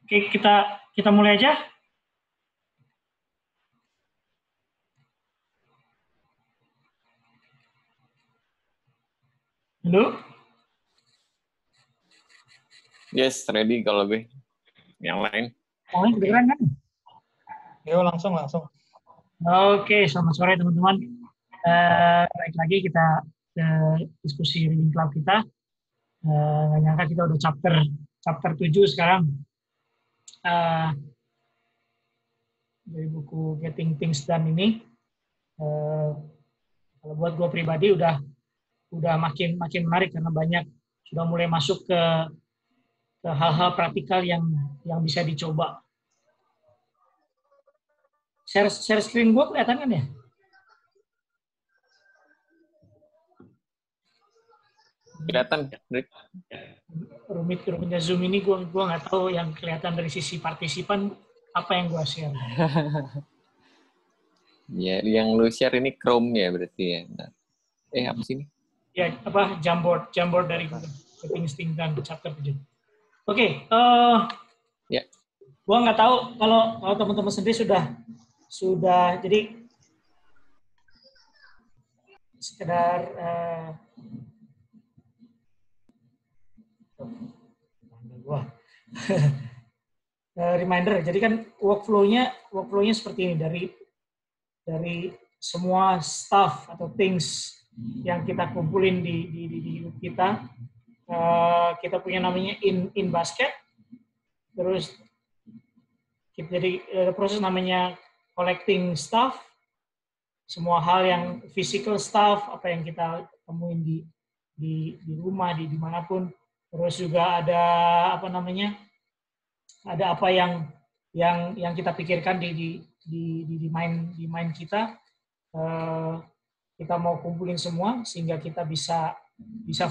Oke, kita mulai aja. Halo? Yes, ready kalau gue. Yang lain? Yang lain kedengeran kan? Yo, langsung. Oke, selamat sore teman-teman. Balik lagi kita ke diskusi reading club kita. Nggak nyangka kita udah chapter 7 sekarang. Dari buku Getting Things Done ini. Kalau buat gue pribadi udah makin menarik karena banyak sudah mulai masuk ke hal-hal praktikal yang bisa dicoba. Share screen gue kelihatan kan ya? Kelihatan, Rick. Rumitnya Zoom ini gue nggak tahu yang kelihatan dari sisi partisipan apa yang gue share. Ya, yang lu share ini Chrome ya berarti ya. Nah. Apa sih ini? Ya, Jamboard dari Google. Getting Things Done chapter 7. Oke, Ya. gue nggak tahu kalau teman-teman sendiri sudah jadi sekedar reminder. Jadi kan workflow-nya seperti ini dari semua stuff atau things yang kita kumpulin di hidup kita. Kita punya namanya in basket. Terus jadi proses namanya collecting stuff. Semua hal yang physical stuff, apa yang kita temuin di rumah, di dimanapun. Terus juga ada apa yang kita pikirkan di mind kita. Kita mau kumpulin semua sehingga kita bisa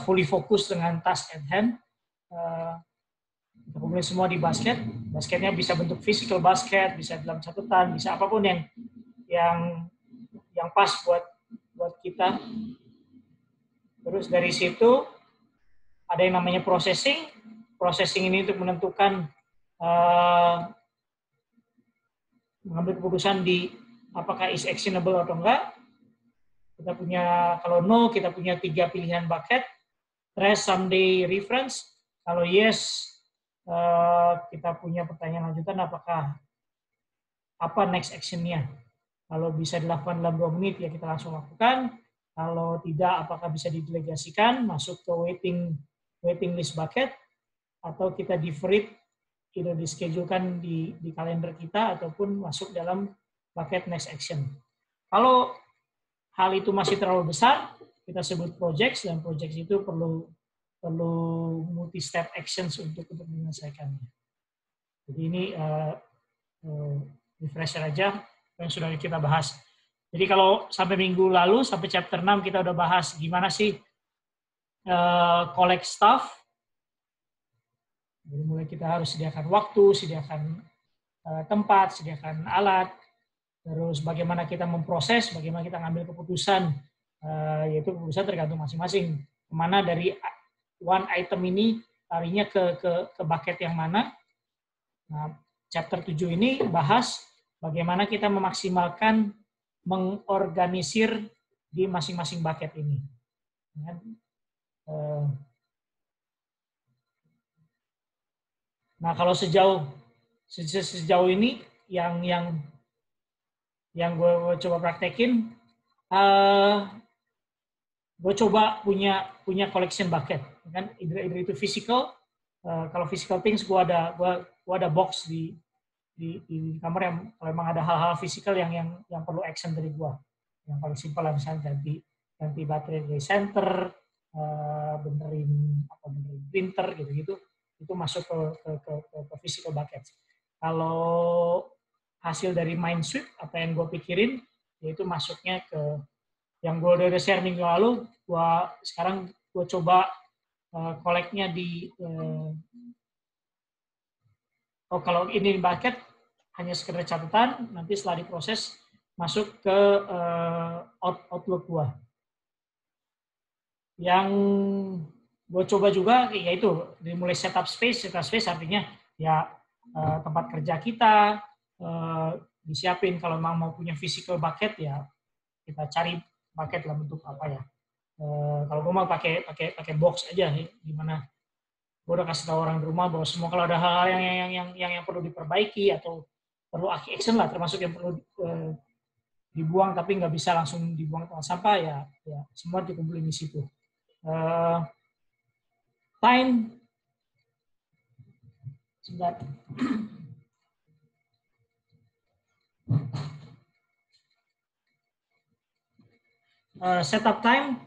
fully fokus dengan task at hand. Kita kumpulin semua di basket. Basketnya bisa bentuk physical basket, bisa dalam catatan, bisa apapun yang pas buat kita. Terus dari situ ada yang namanya processing. Processing ini untuk menentukan mengambil keputusan di apakah is actionable atau enggak. Kita punya, kalau no, kita punya 3 pilihan bucket. Trash, someday, reference. Kalau yes, kita punya pertanyaan lanjutan, apakah apa next action-nya. Kalau bisa dilakukan dalam 2 menit, ya kita langsung lakukan. Kalau tidak, apakah bisa didelegasikan, masuk ke waiting list bucket, atau kita defer it, either dischedulekan di kalender kita, ataupun masuk dalam bucket next action. Kalau hal itu masih terlalu besar, kita sebut projects, dan projects itu perlu multi-step actions untuk menyelesaikannya. Jadi ini refresher aja yang sudah kita bahas. Jadi kalau sampai minggu lalu, sampai chapter 6, kita udah bahas gimana sih collect stuff. Jadi mulai kita harus sediakan waktu, sediakan tempat, sediakan alat, terus bagaimana kita memproses, bagaimana kita ngambil keputusan, yaitu keputusan tergantung masing-masing. Kemana dari one item ini larinya ke bucket yang mana. Nah, chapter 7 ini bahas bagaimana kita memaksimalkan mengorganisir di masing-masing bucket ini. Nah, kalau sejauh ini yang gue coba praktekin, gue coba punya collection bucket, kan? Either itu physical. Kalau physical things, gue ada box di kamar yang kalau memang ada hal-hal physical yang perlu action dari gue. Yang paling simpel lah, misalnya ganti baterai dari center, benerin printer gitu-gitu, itu masuk ke physical bucket. Kalau hasil dari mind sweep, apa yang gue pikirin, yaitu masuknya ke yang gue udah share minggu lalu. Sekarang gue coba collect-nya di kalau ini bucket hanya sekedar catatan, nanti setelah diproses masuk ke Outlook gue. Yang gue coba juga yaitu dimulai setup space artinya ya tempat kerja kita, disiapin kalau memang mau punya physical bucket ya kita cari bucket dalam bentuk apa ya. Kalau gue mau pakai box aja, gimana? Gue udah kasih tahu orang di rumah bahwa semua kalau ada hal-hal yang perlu diperbaiki atau perlu action lah, termasuk yang perlu dibuang tapi nggak bisa langsung dibuang ke sampah ya semua dikumpulin di situ. Time sebentar. Setup time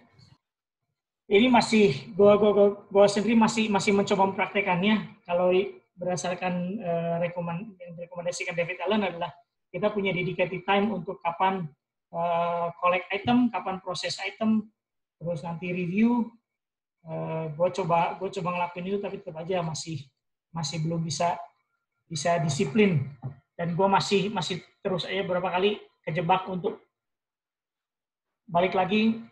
ini masih gue sendiri masih mencoba mempraktekannya. Kalau berdasarkan yang direkomendasikan David Allen adalah kita punya dedicated time untuk kapan collect item, kapan proses item, terus nanti review. Gue coba ngelakuin itu tapi tetap aja masih belum bisa disiplin, dan gue masih terus aja beberapa kali kejebak untuk balik lagi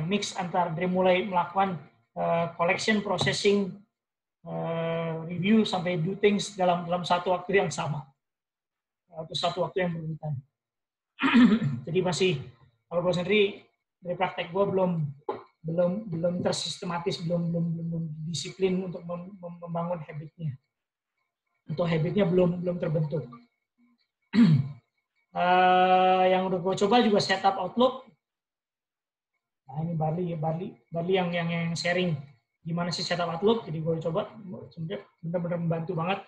mix antar dari mulai melakukan collection, processing, review sampai do things dalam satu waktu yang sama atau satu waktu yang berurutan. Jadi masih kalau gue sendiri dari praktek gue belum tersistematis, belum disiplin untuk membangun habitnya. Untuk habitnya belum terbentuk. Yang udah gue coba juga setup Outlook. Nah, ini Barli yang sharing gimana sih setup Outlook. Jadi gue coba sebenarnya benar-benar membantu banget.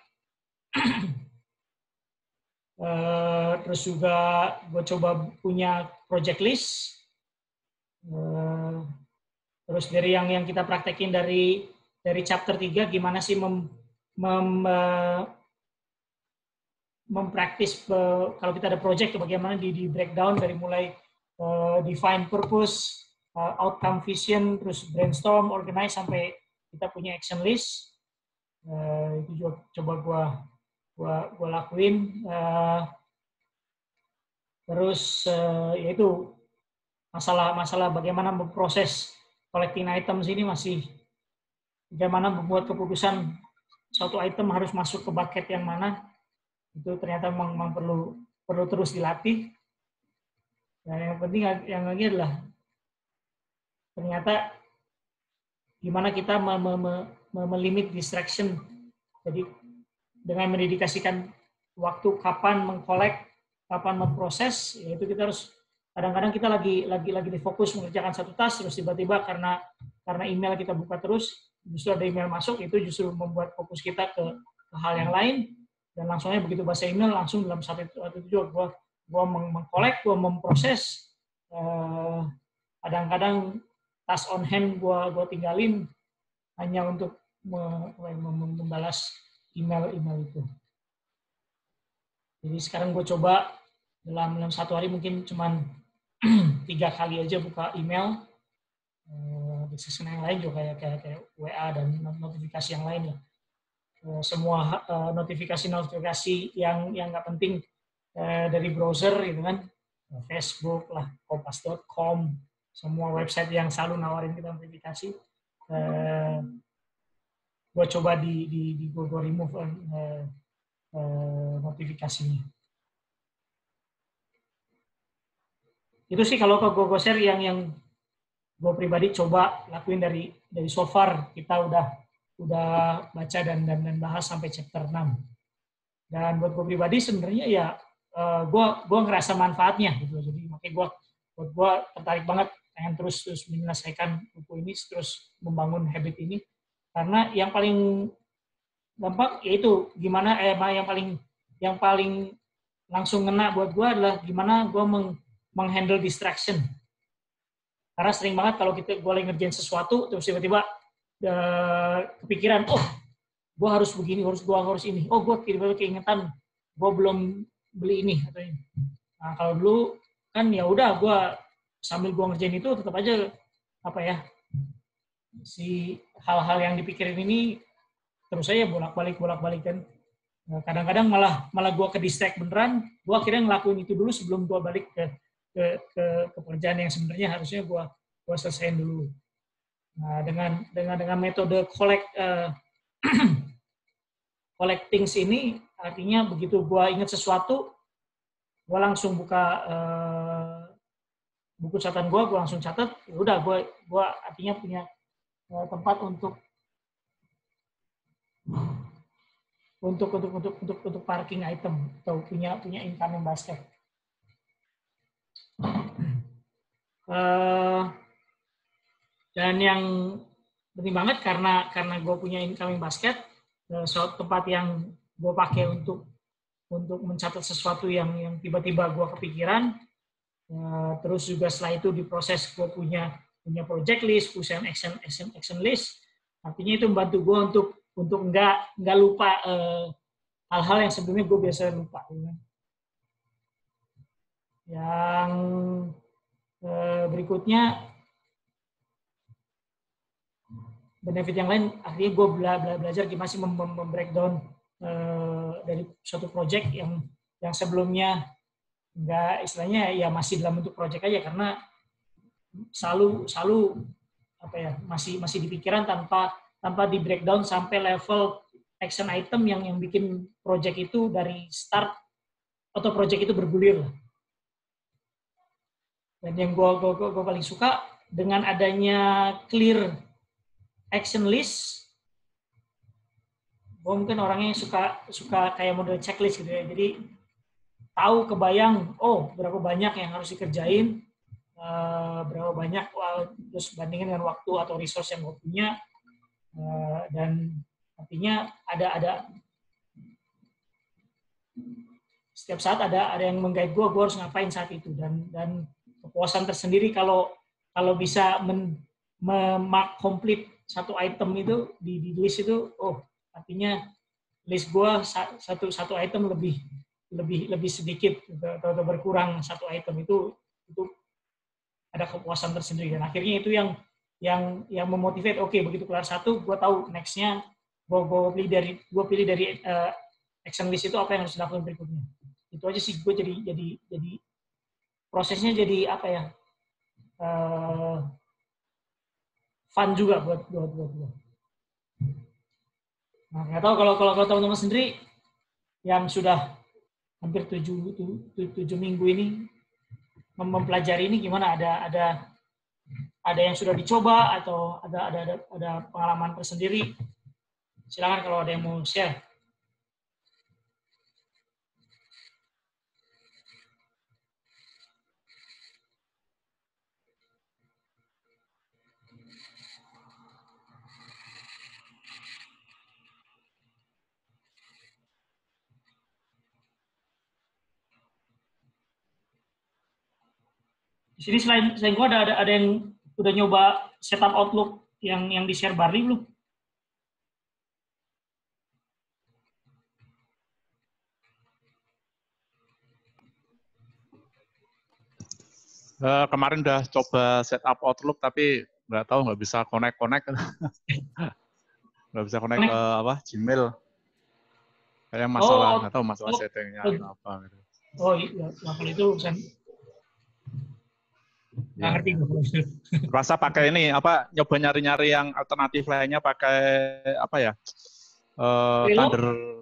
Terus juga gue coba punya project list. Terus dari yang kita praktekin dari chapter 3 gimana sih mempraktis kalau kita ada project bagaimana di breakdown dari mulai define purpose, outcome vision, terus brainstorm, organize sampai kita punya action list. Itu juga coba gua lakuin. Terus yaitu masalah bagaimana memproses collecting items ini masih bagaimana membuat keputusan suatu item harus masuk ke bucket yang mana, itu ternyata memang perlu terus dilatih. Dan yang penting yang lagi adalah ternyata gimana kita melimit distraction. Jadi dengan mendedikasikan waktu kapan mengkolek, kapan memproses, yaitu kita harus kadang-kadang kita lagi difokus mengerjakan satu task, terus tiba-tiba karena email kita buka terus, justru ada email masuk, itu justru membuat fokus kita ke hal yang lain, dan langsungnya begitu baca email langsung dalam satu itu juga gue mengkolek, gue memproses. Kadang-kadang task on hand gue tinggalin hanya untuk membalas email itu. Jadi sekarang gue coba dalam satu hari mungkin cuman 3 kali aja buka email. Season yang lain juga kayak WA dan notifikasi yang lain ya. Semua notifikasi yang nggak penting dari browser gitu kan, Facebook lah, kompas.com, semua website yang selalu nawarin kita notifikasi, gue coba gue remove notifikasinya. Itu sih kalau gue share yang gue pribadi coba lakuin dari so far. Kita udah baca dan bahas sampai chapter 6. Dan buat gue pribadi sebenarnya ya gue ngerasa manfaatnya gitu. Jadi makanya gue tertarik banget pengen terus menyelesaikan buku ini, terus membangun habit ini, karena yang paling gampang yaitu gimana yang paling langsung ngena buat gue adalah gimana gue menghandle distraction. Karena sering banget kalau gue lagi ngerjain sesuatu terus tiba-tiba kepikiran, oh gue harus begini, gue harus ini, oh gue tiba-tiba keingetan gue belum beli ini atau ini. Nah kalau dulu kan ya udah gue sambil gue ngerjain itu tetap aja si hal-hal yang dipikirin ini terus saya bolak-balik kan. Kadang-kadang malah gue ke distract beneran, gue akhirnya ngelakuin itu dulu sebelum gue balik ke pekerjaan yang sebenarnya harusnya gue selesaiin dulu. Nah dengan metode collect collecting ini artinya begitu gue ingat sesuatu, gue langsung buka buku catatan gue langsung catat. Ya udah, gue artinya punya tempat untuk parking item atau punya incoming basket. Dan yang penting banget karena gue punya incoming basket, suatu tempat yang gue pakai untuk mencatat sesuatu yang tiba-tiba gue kepikiran. Terus juga setelah itu diproses, gue punya project list, punya action list. Artinya itu membantu gue untuk nggak lupa hal-hal yang sebelumnya gue biasa lupa. Yang berikutnya, benefit yang lain, artinya gue belajar gimana sih membreakdown dari suatu project yang sebelumnya nggak, istilahnya ya masih dalam bentuk project aja, karena selalu apa ya, masih di pikiran tanpa di breakdown sampai level action item yang bikin project itu dari start atau project itu bergulir. Dan yang gue paling suka dengan adanya clear action list, gue mungkin orangnya suka kayak model checklist gitu ya. Jadi tahu, kebayang, oh berapa banyak yang harus dikerjain, berapa banyak, terus bandingin dengan waktu atau resource yang gue punya, dan artinya ada setiap saat ada yang meng-guide gue harus ngapain saat itu, dan kepuasan tersendiri kalau bisa complete satu item itu di list itu, oh artinya list gue satu item lebih sedikit atau berkurang satu item itu ada kepuasan tersendiri, dan akhirnya itu yang memotivate. Oke, begitu kelar satu, gue tahu nextnya gue pilih dari action list itu apa yang harus dilakukan berikutnya. Itu aja sih, gue jadi prosesnya jadi apa ya, fun juga buat gue. Nah, nggak tahu kalau teman-teman sendiri yang sudah hampir 7 minggu ini mempelajari ini gimana, ada yang sudah dicoba atau ada pengalaman tersendiri. Silakan kalau ada yang mau share. Di sini selain gue ada yang udah nyoba setup Outlook yang di share Barli belum? Kemarin udah coba setup Outlook tapi nggak bisa connect nggak bisa connect ke Gmail. Kayak masalah, nggak tahu masalah settingnya apa gitu. Oh iya, kalau itu nggak ngerti. Rasa pakai ini nyoba nyari-nyari yang alternatif lainnya pakai apa ya?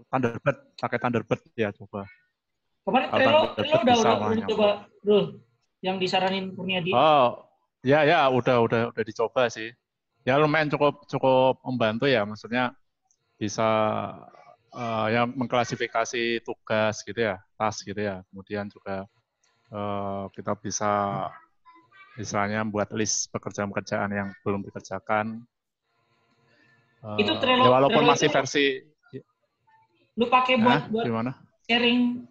Thunderbird, pakai Thunderbird ya coba. Kemarin Trello udah coba dulu yang disaranin Kurniadi. Oh, ya udah dicoba sih. Ya lumayan cukup membantu ya, maksudnya bisa yang mengklasifikasi tugas gitu ya, task gitu ya. Kemudian juga kita bisa misalnya buat list pekerjaan-pekerjaan yang belum dikerjakan. Itu Trello, ya walaupun Trello masih itu, versi. lu pakai buat gimana? sharing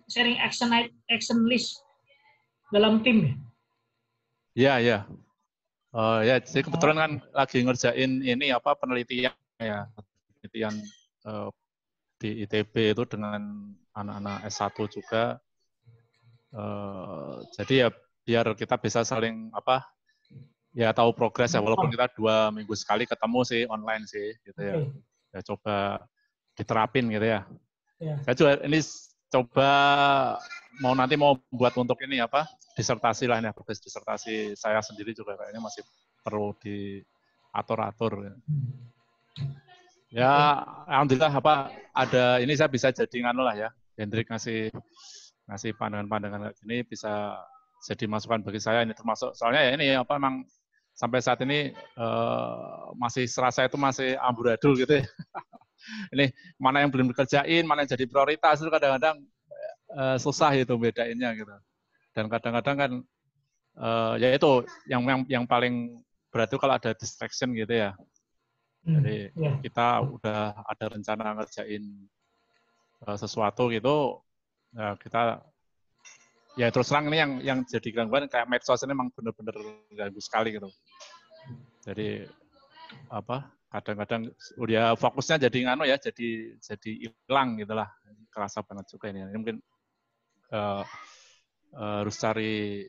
action list dalam tim ya? Iya. Ya, jadi kebetulan kan lagi ngerjain ini penelitian ya, penelitian di ITB itu dengan anak-anak S1 juga. Jadi ya biar kita bisa saling ya tahu progres ya, walaupun kita 2 minggu sekali ketemu sih online sih gitu ya. Ya coba diterapin gitu ya. Saya juga ini coba nanti mau buat untuk ini disertasi lah ini, progres disertasi saya sendiri juga kayaknya masih perlu diatur-atur. Ya. Ya, alhamdulillah ada ini saya bisa jadi nganu lah ya. Hendrik ngasih pandangan-pandangan ini bisa jadi masukan bagi saya ini termasuk soalnya ya ini memang sampai saat ini masih serasa itu masih amburadul gitu ya. Ini mana yang belum dikerjain, mana yang jadi prioritas itu kadang-kadang susah itu bedainnya gitu. Dan kadang-kadang kan ya itu yang paling berat itu kalau ada distraction gitu ya. Jadi kita udah ada rencana ngerjain sesuatu gitu, ya kita ya terus terang ini yang jadi gangguan kayak medsos ini memang benar-benar ganggu sekali gitu. Jadi kadang-kadang udah fokusnya jadi ngano ya, jadi hilang gitulah, kerasa banget juga ini. Ini mungkin harus cari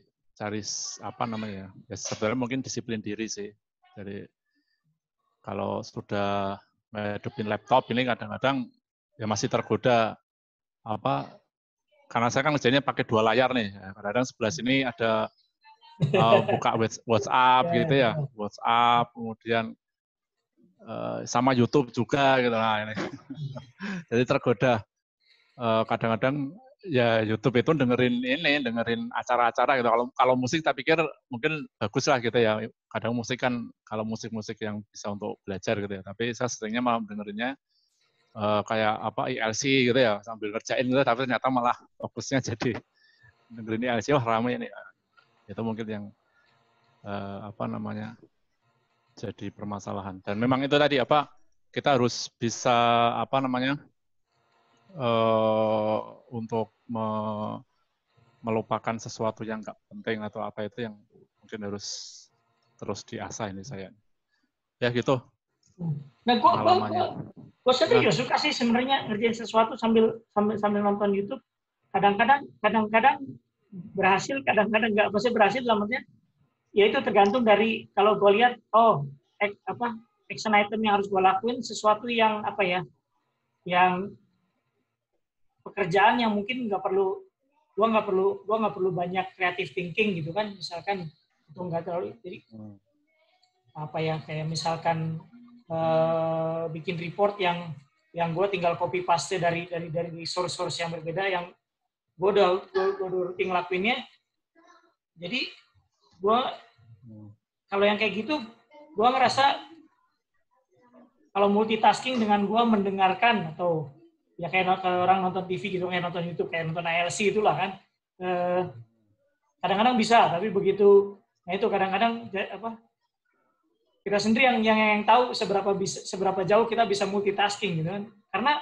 apa namanya ya sebenarnya mungkin disiplin diri sih. Jadi kalau sudah menghadapin laptop ini kadang-kadang ya masih tergoda karena saya kan ngerjainnya pakai 2 layar nih. Kadang-kadang sebelah sini ada buka WhatsApp gitu ya, WhatsApp kemudian sama YouTube juga gitu. Nah, ini. Jadi tergoda. Kadang-kadang ya YouTube itu dengerin acara-acara gitu. Kalau musik tak pikir mungkin bagus lah gitu ya. Kadang musik kan kalau musik-musik yang bisa untuk belajar gitu ya. Tapi saya seringnya malah dengerinnya kayak ILC gitu ya sambil ngerjain gitu. Tapi ternyata malah fokusnya jadi dengerin ILC ramai ini. Itu mungkin yang jadi permasalahan. Dan memang itu tadi kita harus bisa untuk melupakan sesuatu yang nggak penting atau apa itu yang mungkin harus terus diasah ini saya. Ya gitu. Nah, gue sendiri suka sih sebenarnya ngerjain sesuatu sambil nonton YouTube. Kadang-kadang berhasil, kadang-kadang nggak. Maksudnya berhasil dalam artinya, ya itu tergantung dari kalau gue lihat, action item yang harus gue lakuin sesuatu yang yang pekerjaan yang mungkin nggak perlu banyak creative thinking gitu kan, misalkan itu nggak terlalu jadi kayak misalkan bikin report yang gue tinggal copy paste dari source yang berbeda yang gue udah rutin ngelakuinnya. Jadi gue kalau yang kayak gitu gue ngerasa kalau multitasking dengan gue mendengarkan atau ya kayak orang nonton TV gitu, kayak nonton YouTube, kayak nonton ALC itulah kan. Kadang-kadang bisa, tapi begitu, nah itu kadang-kadang kita sendiri yang tahu seberapa jauh kita bisa multitasking gitu kan. Karena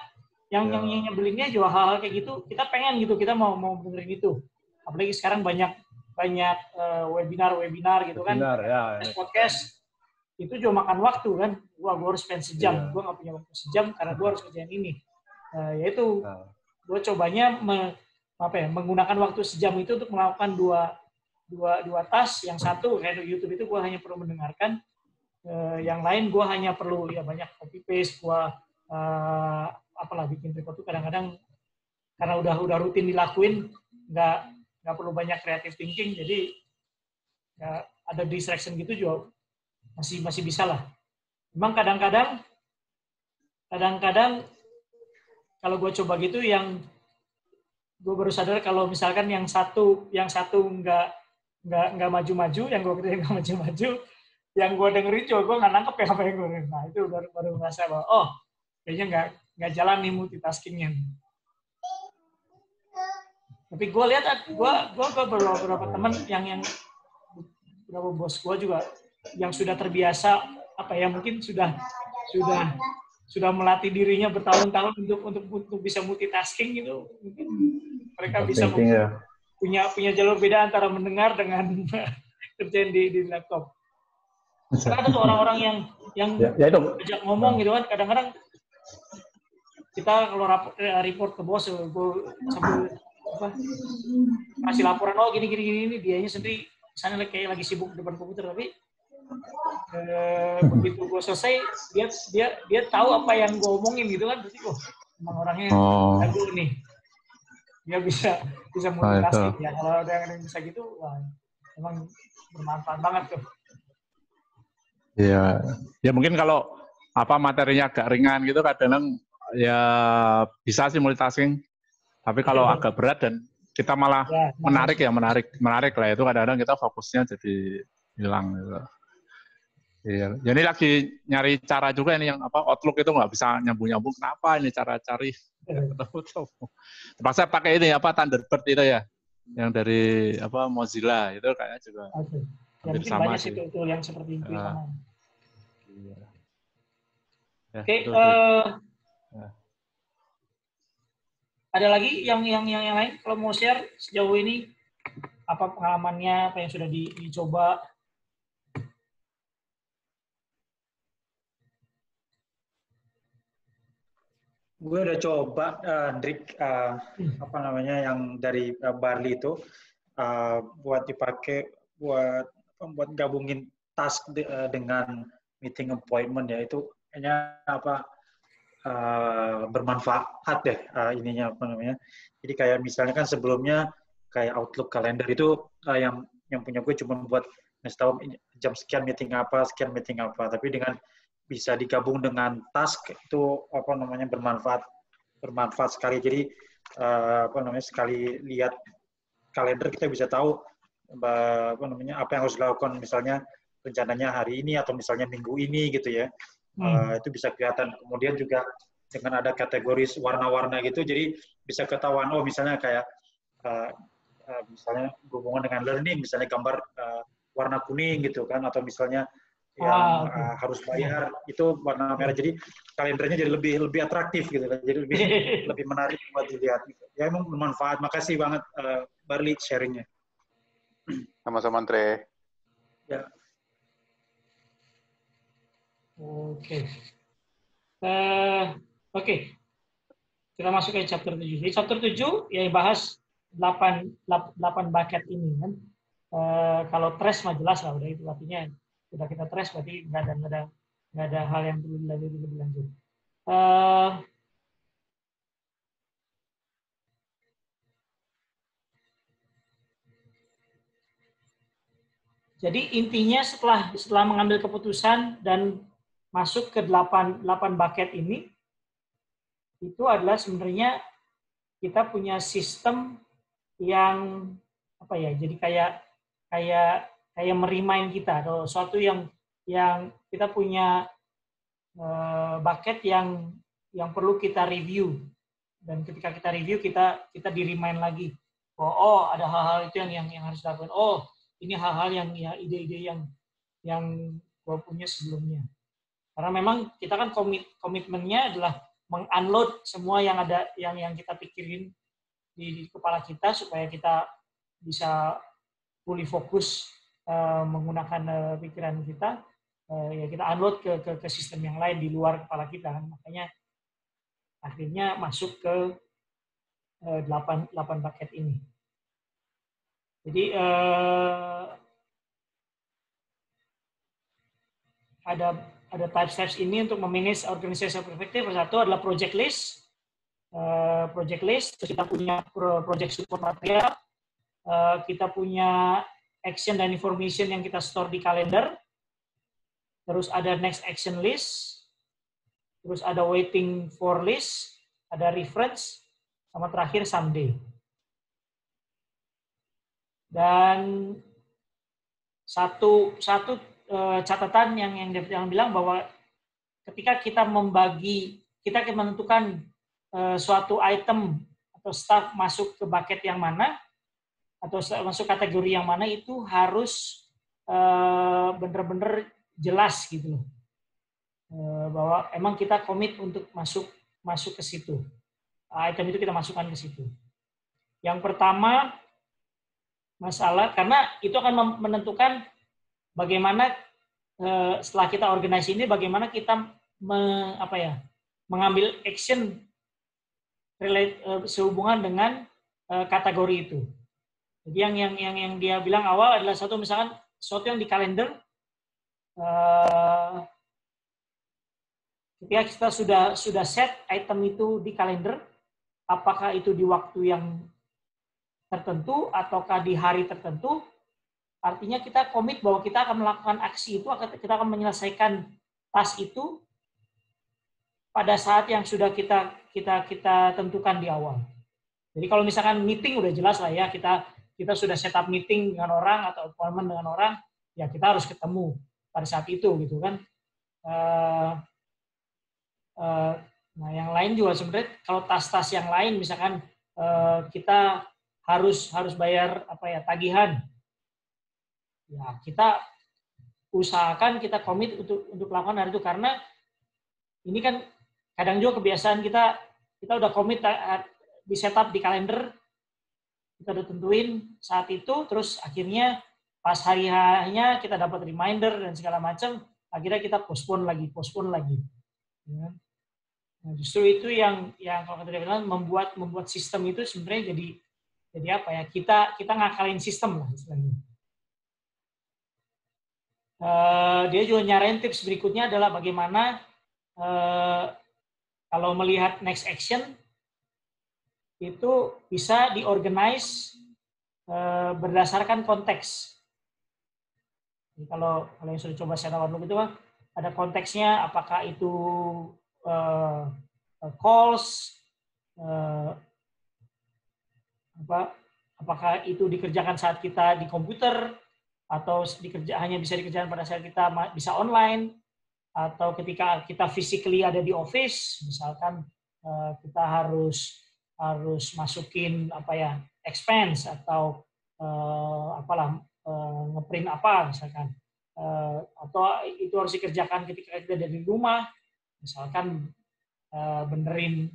yang nyebelinnya juga hal-hal kayak gitu, kita pengen gitu, kita mau dengerin itu. Apalagi sekarang banyak webinar gitu kan. Podcast itu cuma makan waktu kan. Gua harus spend sejam, gua nggak punya waktu sejam karena gua harus kerjain ini. Yaitu gue cobanya menggunakan waktu sejam itu untuk melakukan dua task. Yang satu kayak YouTube itu gue hanya perlu mendengarkan, yang lain gue hanya perlu banyak copy paste, gue bikin report itu kadang-kadang karena udah rutin dilakuin, nggak perlu banyak creative thinking, jadi ada distraction gitu juga masih bisa lah. Memang kadang-kadang kalau gue coba gitu, yang gue baru sadar kalau misalkan yang satu nggak maju-maju, yang gue kerjain nggak maju-maju, yang gue dengerin juga gue nggak nangkep apa yang gue dengerin. Nah itu baru merasa bahwa kayaknya nggak jalan nih multitaskingnya. Tapi gue lihat gue beberapa teman yang beberapa bos gue juga yang sudah terbiasa mungkin sudah melatih dirinya bertahun-tahun untuk bisa multitasking gitu. Mungkin mereka bisa punya jalur beda antara mendengar dengan kerjain di laptop. Karena ada tuh orang-orang yang ajak ngomong gitu kan, kadang-kadang kita kalau report ke bos, gue sambil kasih laporan, gini, dianya sendiri sana kayak lagi sibuk depan komputer, tapi begitu gue selesai dia tahu apa yang gue omongin gitu kan, berarti emang orangnya jago nih, dia bisa multitasking ya. Kalau ada yang bisa gitu, wah emang bermanfaat banget tuh. Ya mungkin kalau apa materinya agak ringan gitu kadang ya bisa sih multitasking. Tapi kalau agak berat dan kita malah Ya, menarik lah itu kadang-kadang kita fokusnya jadi hilang gitu. Iya, jadi lagi nyari cara juga ini yang apa Outlook itu nggak bisa nyambung-nyambung. Kenapa ini cara cari? Terpaksa pakai ini apa Thunderbird itu ya, yang dari apa Mozilla itu kayaknya juga Oke. Ya, hampir mungkin sama banyak sih. sih tool yang seperti itu sama. Iya. Ya, Oke, itu sih. ada lagi yang lain kalau mau share sejauh ini apa pengalamannya, apa yang sudah dicoba? Gue udah coba, Drik, apa namanya yang dari Barley itu buat dipakai buat gabungin task dengan meeting appointment ya itu kayaknya apa bermanfaat deh ininya apa namanya. Jadi kayak misalnya kan sebelumnya kayak Outlook kalender itu yang punya gue cuma buat ngasih tahu jam sekian meeting apa, tapi dengan bisa digabung dengan task itu apa namanya bermanfaat sekali. Jadi apa namanya sekali lihat kalender kita bisa tahu apa namanya apa yang harus dilakukan misalnya rencananya hari ini atau misalnya minggu ini gitu ya. Itu bisa kelihatan. Kemudian juga dengan ada kategori warna-warna gitu, jadi bisa ketahuan oh misalnya kayak misalnya berhubungan dengan learning, misalnya gambar warna kuning gitu kan, atau misalnya yang harus bayar itu warna merah. Jadi kalendernya jadi lebih atraktif gitu, jadi lebih menarik buat dilihat. Ya emang bermanfaat. Makasih banget Barley sharingnya. Sama-sama Andre. Ya. Oke. Oke. Kita masuk ke chapter 7. Di chapter 7 ya bahas 8 bucket ini kan. Kalau trash mah jelas lah, udah itu artinya sudah kita trash berarti nggak ada hal yang perlu lebih lanjut. Jadi intinya setelah mengambil keputusan dan masuk ke 8 bucket ini, itu adalah sebenarnya kita punya sistem yang apa ya? Jadi kayak merimain kita atau suatu yang kita punya bucket yang perlu kita review, dan ketika kita review kita di-remind lagi oh ada hal-hal itu yang harus dilakukan. Oh, ini hal-hal yang ya ide-ide yang gue punya sebelumnya. Karena memang kita kan komitmennya adalah meng-unload semua yang ada yang kita pikirin di kepala kita supaya kita bisa fully fokus menggunakan pikiran kita. Ya kita unload ke sistem yang lain di luar kepala kita kan. Makanya akhirnya masuk ke 8 bucket ini. Jadi ada type steps ini untuk memanage organization perspective. Satu adalah project list. Terus kita punya project support material. Kita punya action dan information yang kita store di kalender. Terus ada next action list. Terus ada waiting for list. Ada reference. Sama terakhir someday. Dan satu catatan yang bilang bahwa ketika kita menentukan suatu item atau stuff masuk ke bucket yang mana atau masuk kategori yang mana, itu harus benar-benar jelas gitu loh, bahwa emang kita komit untuk masuk ke situ, item itu kita masukkan ke situ. Yang pertama masalah, karena itu akan menentukan bagaimana setelah kita organize ini, bagaimana kita mengambil action sehubungan dengan kategori itu. Jadi yang dia bilang awal adalah misalkan sesuatu yang di kalender, ketika kita sudah set item itu di kalender, apakah itu di waktu yang tertentu ataukah di hari tertentu, artinya kita komit bahwa kita akan melakukan aksi itu, kita akan menyelesaikan task itu pada saat yang sudah kita tentukan di awal. Jadi kalau misalkan meeting udah jelas lah ya, kita sudah set up meeting dengan orang atau appointment dengan orang, ya kita harus ketemu pada saat itu gitu kan. Nah yang lain juga sebenarnya kalau tas-tas yang lain misalkan kita harus bayar tagihan, ya kita usahakan kita komit untuk melakukan hari itu, karena ini kan kadang juga kebiasaan kita udah komit di setup di kalender, kita udah tentuin saat itu, terus akhirnya pas hari-harinya kita dapat reminder dan segala macam, akhirnya kita postpone lagi. Ya. Nah, justru itu yang kalau kita bilang membuat sistem itu sebenarnya jadi apa ya? Kita ngakalin sistem lah istilahnya. Dia juga nyarain tips berikutnya adalah bagaimana kalau melihat next action itu bisa diorganize berdasarkan konteks. Jadi kalau yang sudah coba saya Outlook itu ada konteksnya, apakah itu calls, apakah itu dikerjakan saat kita di komputer, atau hanya bisa dikerjakan pada saat kita bisa online, atau ketika kita physically ada di office, misalkan kita harus masukin expense atau ngeprint apa misalkan, atau itu harus dikerjakan ketika kita dari rumah, misalkan benerin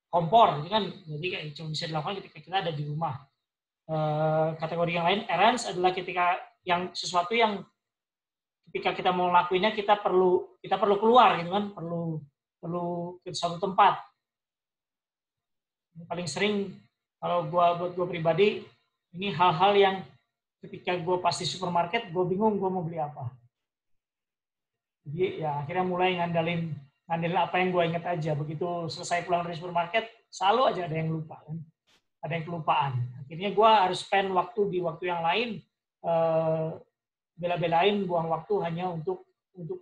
kompor, gitu kan. Jadi cuma bisa dilakukan ketika kita ada di rumah. Kategori yang lain, errands, adalah ketika yang sesuatu yang ketika kita mau lakuinnya kita perlu keluar, gitu kan, perlu ke suatu tempat. Paling sering kalau buat gue pribadi, ini hal-hal yang ketika gue pas di supermarket, gue bingung gue mau beli apa. Jadi ya akhirnya mulai ngandelin apa yang gue ingat aja. Begitu selesai pulang dari supermarket, selalu aja ada yang lupa kan. Ada yang kelupaan. Akhirnya gue harus spend waktu di waktu yang lain, bela-belain buang waktu hanya untuk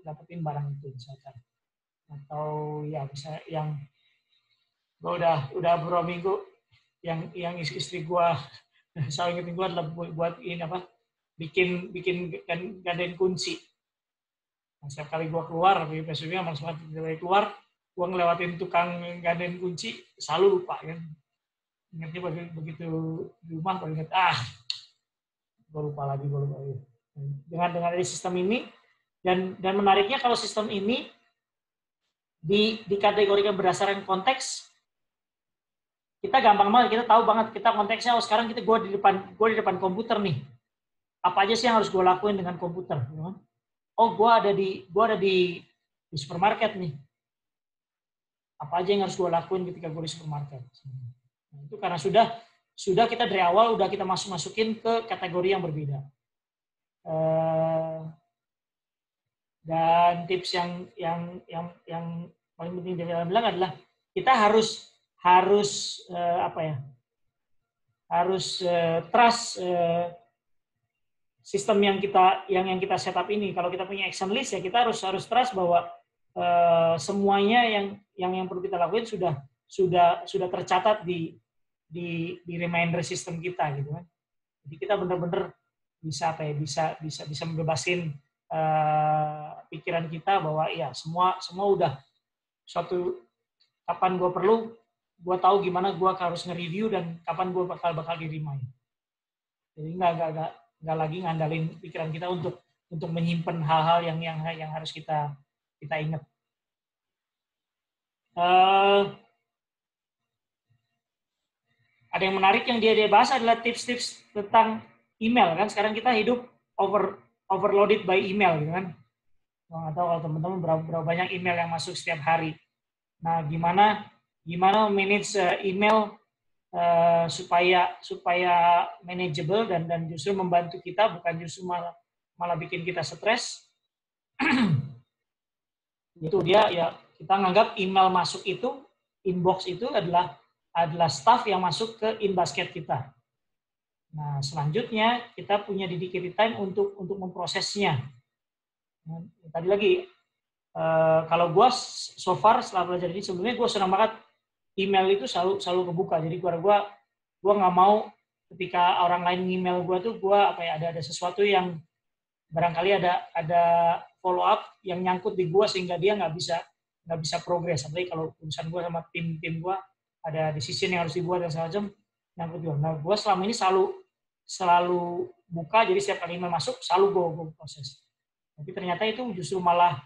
dapetin barang itu misalkan. Atau ya bisa yang gue udah beberapa minggu yang istri gue selalu ingetin gue adalah buat bikin gandain kunci. Nah, setiap kali gue keluar, besoknya langsung keluar, gue ngelewatin tukang gandain kunci, selalu lupa kan. Ingatnya begitu di rumah, gue ingat, gue lupa lagi. Dengan ada sistem ini, dan menariknya kalau sistem ini dikategorikan berdasarkan konteks, kita gampang banget, kita tahu banget, kita konteksnya, sekarang gue di depan komputer nih, apa aja sih yang harus gue lakuin dengan komputer, ya? Gue ada di supermarket nih. Apa aja yang harus gue lakuin ketika gue di supermarket? Nah, itu karena sudah kita dari awal udah kita masukin ke kategori yang berbeda. Dan tips yang paling penting dia bilang adalah kita harus trust sistem yang kita setup ini. Kalau kita punya action list, ya kita harus trust bahwa semuanya yang perlu kita lakuin sudah tercatat di reminder sistem kita, gitu kan. Jadi kita benar-benar bisa membebasin pikiran kita bahwa ya semua udah suatu, kapan gue perlu, gue tahu gimana gue harus nge-review dan kapan gue bakal di-remind. Jadi nggak lagi ngandalin pikiran kita untuk menyimpan hal-hal yang harus kita ingat. Ada yang menarik yang dia bahas adalah tips-tips tentang email, kan. Sekarang kita hidup overloaded by email, gitu kan. Nggak tahu kalau teman-teman berapa banyak email yang masuk setiap hari. Nah, gimana manage email supaya manageable dan justru membantu kita, bukan justru malah bikin kita stres. Itu dia, ya kita nganggap email masuk itu, inbox itu adalah staff yang masuk ke in-basket kita. Nah, selanjutnya kita punya dedicated time untuk memprosesnya. Tadi lagi, kalau gue so far setelah belajar ini, sebelumnya gue senang banget email itu selalu kebuka. Jadi gue nggak mau ketika orang lain email gue tuh gue ada sesuatu yang barangkali ada follow up yang nyangkut di gue sehingga dia nggak bisa progres. Apalagi kalau urusan gue sama tim gue ada decision yang harus dibuat dan segala macam nyangkut gue. Nah, gue selama ini selalu buka, jadi setiap kali email masuk selalu gue proses. Tapi ternyata itu justru malah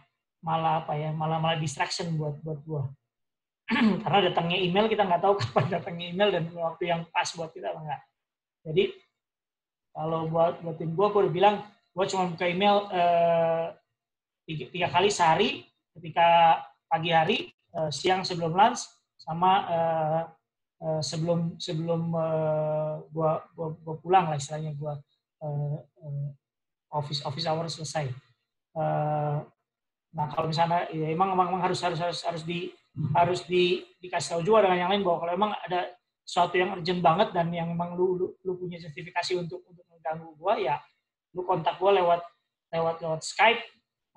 distraction buat gue. Karena datangnya email kita nggak tahu kapan datangnya email dan waktu yang pas buat kita apa enggak. Jadi kalau buat tim gue udah bilang gue cuma buka email 3 kali sehari, ketika pagi hari, siang sebelum lunch, sama sebelum gue pulang lah istilahnya, gue office hour selesai. Nah kalau misalnya ya emang harus dikasih tahu juga dengan yang lain bahwa kalau emang ada sesuatu yang urgent banget dan yang memang lu punya justifikasi untuk mengganggu gue, ya lu kontak gue lewat Skype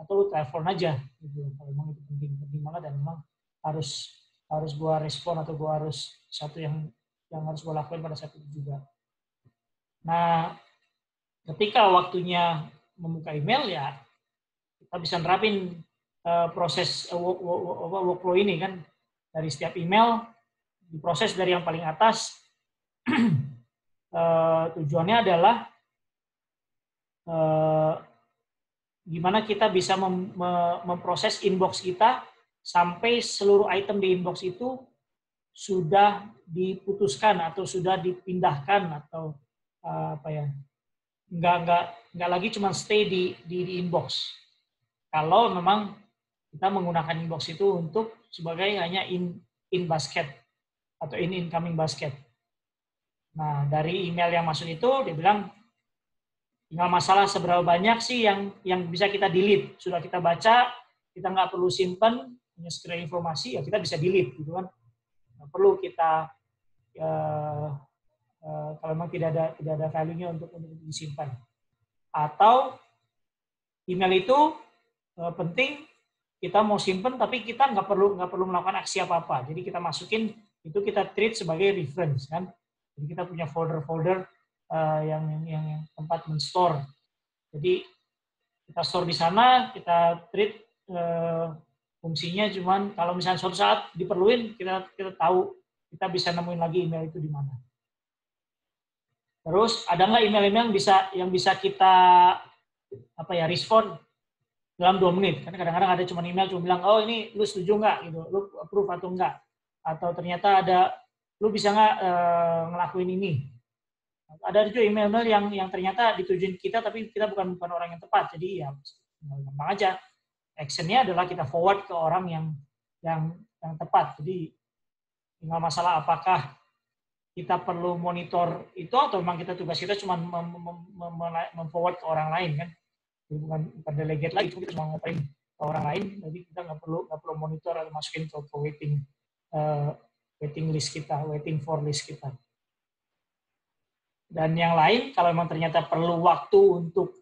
atau lu telepon aja gitu. Kalau memang itu penting banget dan memang harus gue respon atau gue harus sesuatu yang harus gue lakuin pada saat itu juga. Nah, ketika waktunya membuka email, ya kita bisa nerapin proses workflow ini kan, dari setiap email diproses dari yang paling atas. Tujuannya adalah gimana kita bisa memproses inbox kita sampai seluruh item di inbox itu sudah diputuskan atau sudah dipindahkan atau nggak lagi cuma stay di inbox. Kalau memang kita menggunakan inbox itu untuk sebagai hanya in basket atau incoming basket. Nah, dari email yang masuk itu dia bilang tinggal masalah seberapa banyak sih yang bisa kita delete. Sudah kita baca, kita nggak perlu simpan, hanya sekedar informasi, ya kita bisa delete gitu kan. Nggak perlu kita kalau memang tidak ada value-nya untuk disimpan. Atau email itu penting kita mau simpan tapi kita nggak perlu melakukan aksi apa-apa. Jadi kita masukin itu, kita treat sebagai reference kan. Jadi kita punya folder-folder yang tempat men-store. Jadi kita store di sana, kita treat fungsinya cuman kalau misalnya suatu saat diperluin, kita tahu, kita bisa nemuin lagi email itu di mana. Terus ada nggak email-email yang bisa kita respon dalam 2 menit? Karena kadang-kadang ada cuma email cuma bilang, oh ini lu setuju nggak gitu, lu approve atau enggak, atau ternyata ada lu bisa nggak ngelakuin ini. Ada juga email-email yang ternyata ditujuin kita tapi kita bukan orang yang tepat. Jadi ya gampang aja. Action-nya adalah kita forward ke orang yang tepat. Jadi tinggal masalah apakah kita perlu monitor itu atau memang tugas kita cuma memforward ke orang lain kan. Jadi bukan delegate lagi, kita cuma ngoperin ke orang lain. Jadi kita nggak perlu monitor atau masukin ke waiting list kita, waiting for list kita. Dan yang lain, kalau memang ternyata perlu waktu untuk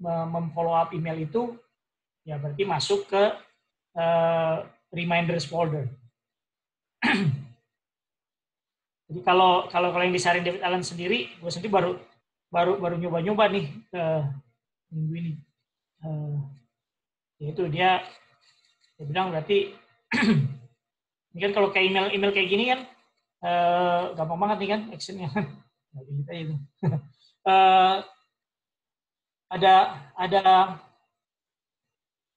memfollow up email itu, ya berarti masuk ke reminders folder. Jadi kalau yang disaring David Allen sendiri, gue sendiri baru nyoba nih minggu ini. Yaitu dia bilang berarti ini kan kalau kayak email kayak gini kan gampang banget nih kan actionnya kan. Nah, kita itu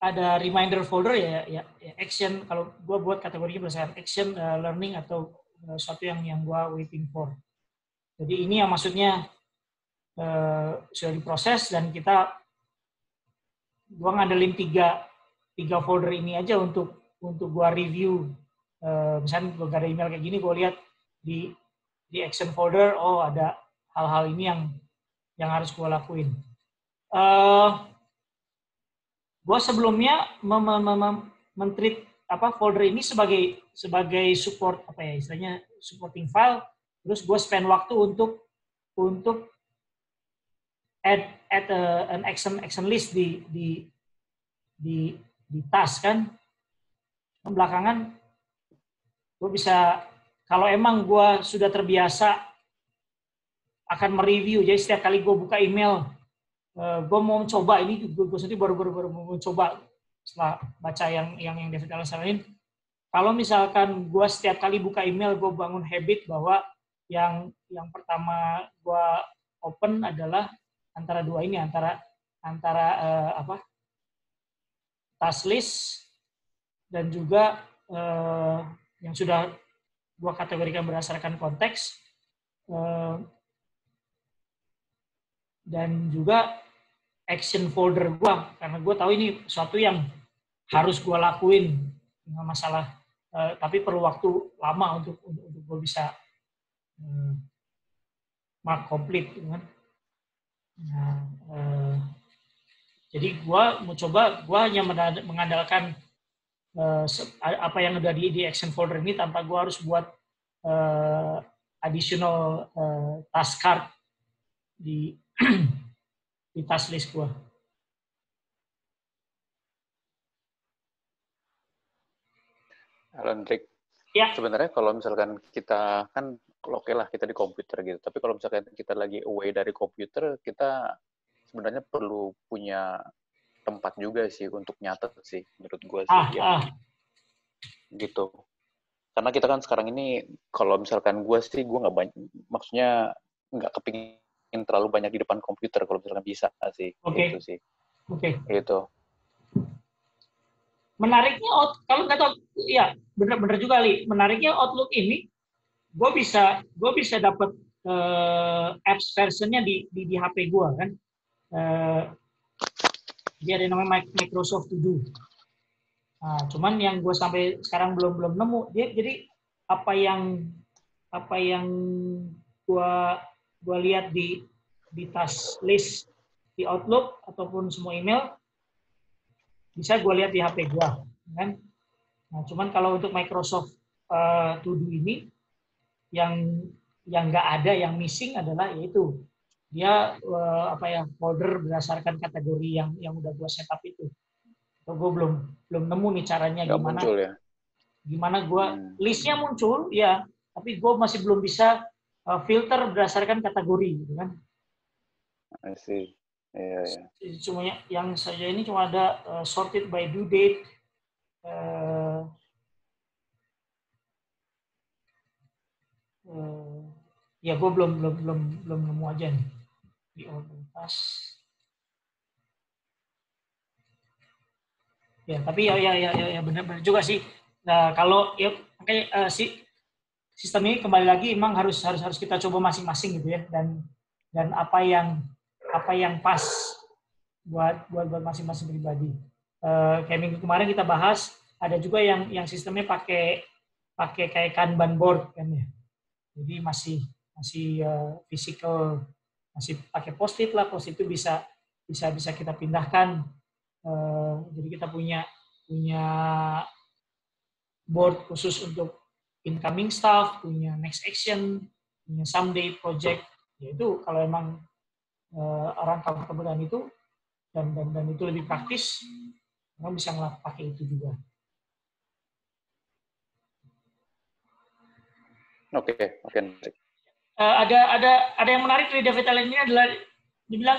ada reminder folder ya action. Kalau gue buat kategorinya berdasarkan action, learning atau sesuatu yang gue waiting for. Jadi ini yang maksudnya sudah diproses dan gue ngandelin tiga folder ini aja untuk gue review. Misalnya gue gak ada email kayak gini, gue lihat di action folder, oh ada hal-hal ini yang harus gue lakuin. Gue sebelumnya men-treat folder ini sebagai support istilahnya supporting file, terus gue spend waktu untuk add an action list di di tas kan. Belakangan gue bisa, kalau emang gue sudah terbiasa akan mereview, jadi setiap kali gue buka email, gue mau mencoba ini, gue sendiri baru mau mencoba setelah baca yang David Allen saranin. Kalau misalkan gue setiap kali buka email, gue bangun habit bahwa yang pertama gue open adalah antara dua ini, antara task list dan juga yang sudah gue kategorikan berdasarkan konteks, dan juga action folder gue, karena gue tahu ini sesuatu yang harus gue lakuin, nggak masalah, tapi perlu waktu lama untuk gue bisa mark complete, kan? Nah, jadi gue mau coba, gue hanya mengandalkan apa yang ada di action folder ini tanpa gue harus buat additional task card di di task list gue. Alan Rick, Ya. sebenarnya kalau misalkan kita kan oke lah kita di komputer gitu, tapi kalau misalkan kita lagi away dari komputer, kita sebenarnya perlu punya tempat juga sih untuk nyatet sih, menurut gue sih. Gitu. Karena kita kan sekarang ini, kalau misalkan gue sih, gue nggak banyak, maksudnya nggak kepingin terlalu banyak di depan komputer kalau misalkan bisa sih. Gitu sih. Gitu. Menariknya, kalau nggak tahu, ya bener juga Li. Menariknya Outlook ini, gue bisa dapat apps versionnya di HP gue kan. Dia ada namanya Microsoft To Do. Nah, cuman yang gue sampai sekarang belum nemu. Jadi apa yang gue lihat di task list di Outlook ataupun semua email, bisa gue lihat di HP gue, kan? Nah, cuman kalau untuk Microsoft To Do ini, yang nggak ada, yang missing adalah yaitu dia folder berdasarkan kategori yang udah gue setup itu. So, gue belum nemu nih caranya nggak gimana. Muncul ya? Gimana gue listnya muncul, ya, tapi gue masih belum bisa filter berdasarkan kategori, gitu kan? I see. Iya. Cuma yang saja ini cuma ada sorted by due date, ya gue belum nemu aja nih di order task. Ya, tapi ya benar juga sih. Nah, kalau ya kayak sistem ini kembali lagi emang harus kita coba masing-masing gitu ya, dan apa yang pas buat masing-masing pribadi. Kayak minggu kemarin kita bahas, ada juga yang sistemnya pakai kayak Kanban board kan ya. Jadi masih physical, masih pakai post-it lah. Post-it itu bisa kita pindahkan. Jadi kita punya board khusus untuk incoming staff, punya next action, punya someday project. Yaitu kalau emang orang comfortable dengan itu dan itu lebih praktis, orang bisa pakai itu juga. Oke. Ada yang menarik dari David Allen ini adalah dibilang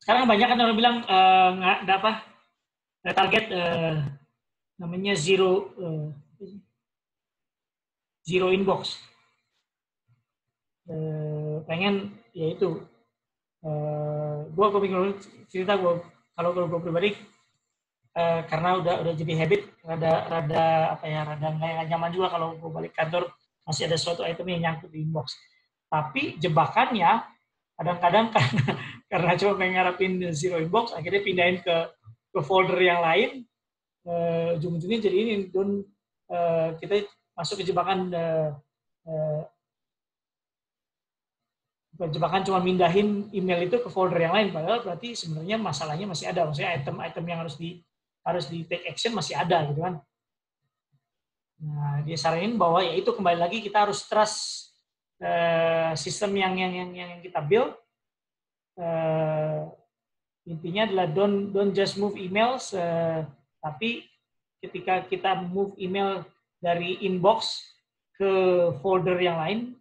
sekarang banyak kan orang bilang target namanya zero inbox. Pengen yaitu gue bingung cerita gue kalau gue pribadi, karena udah jadi habit, rada nggak nyaman juga kalau gue balik kantor masih ada suatu item yang nyangkut di inbox. Tapi jebakannya kadang-kadang karena cuma pengen ngarepin zero inbox, akhirnya pindahin ke folder yang lain. Ujung-ujungnya jadi ini, kita masuk ke jebakan cuma mindahin email itu ke folder yang lain, padahal berarti sebenarnya masalahnya masih ada, maksudnya item-item yang harus di take action masih ada gitu kan. Nah, dia saranin bahwa ya itu kembali lagi kita harus trust sistem yang kita build, intinya adalah don't just move emails, tapi ketika kita move email dari inbox ke folder yang lain,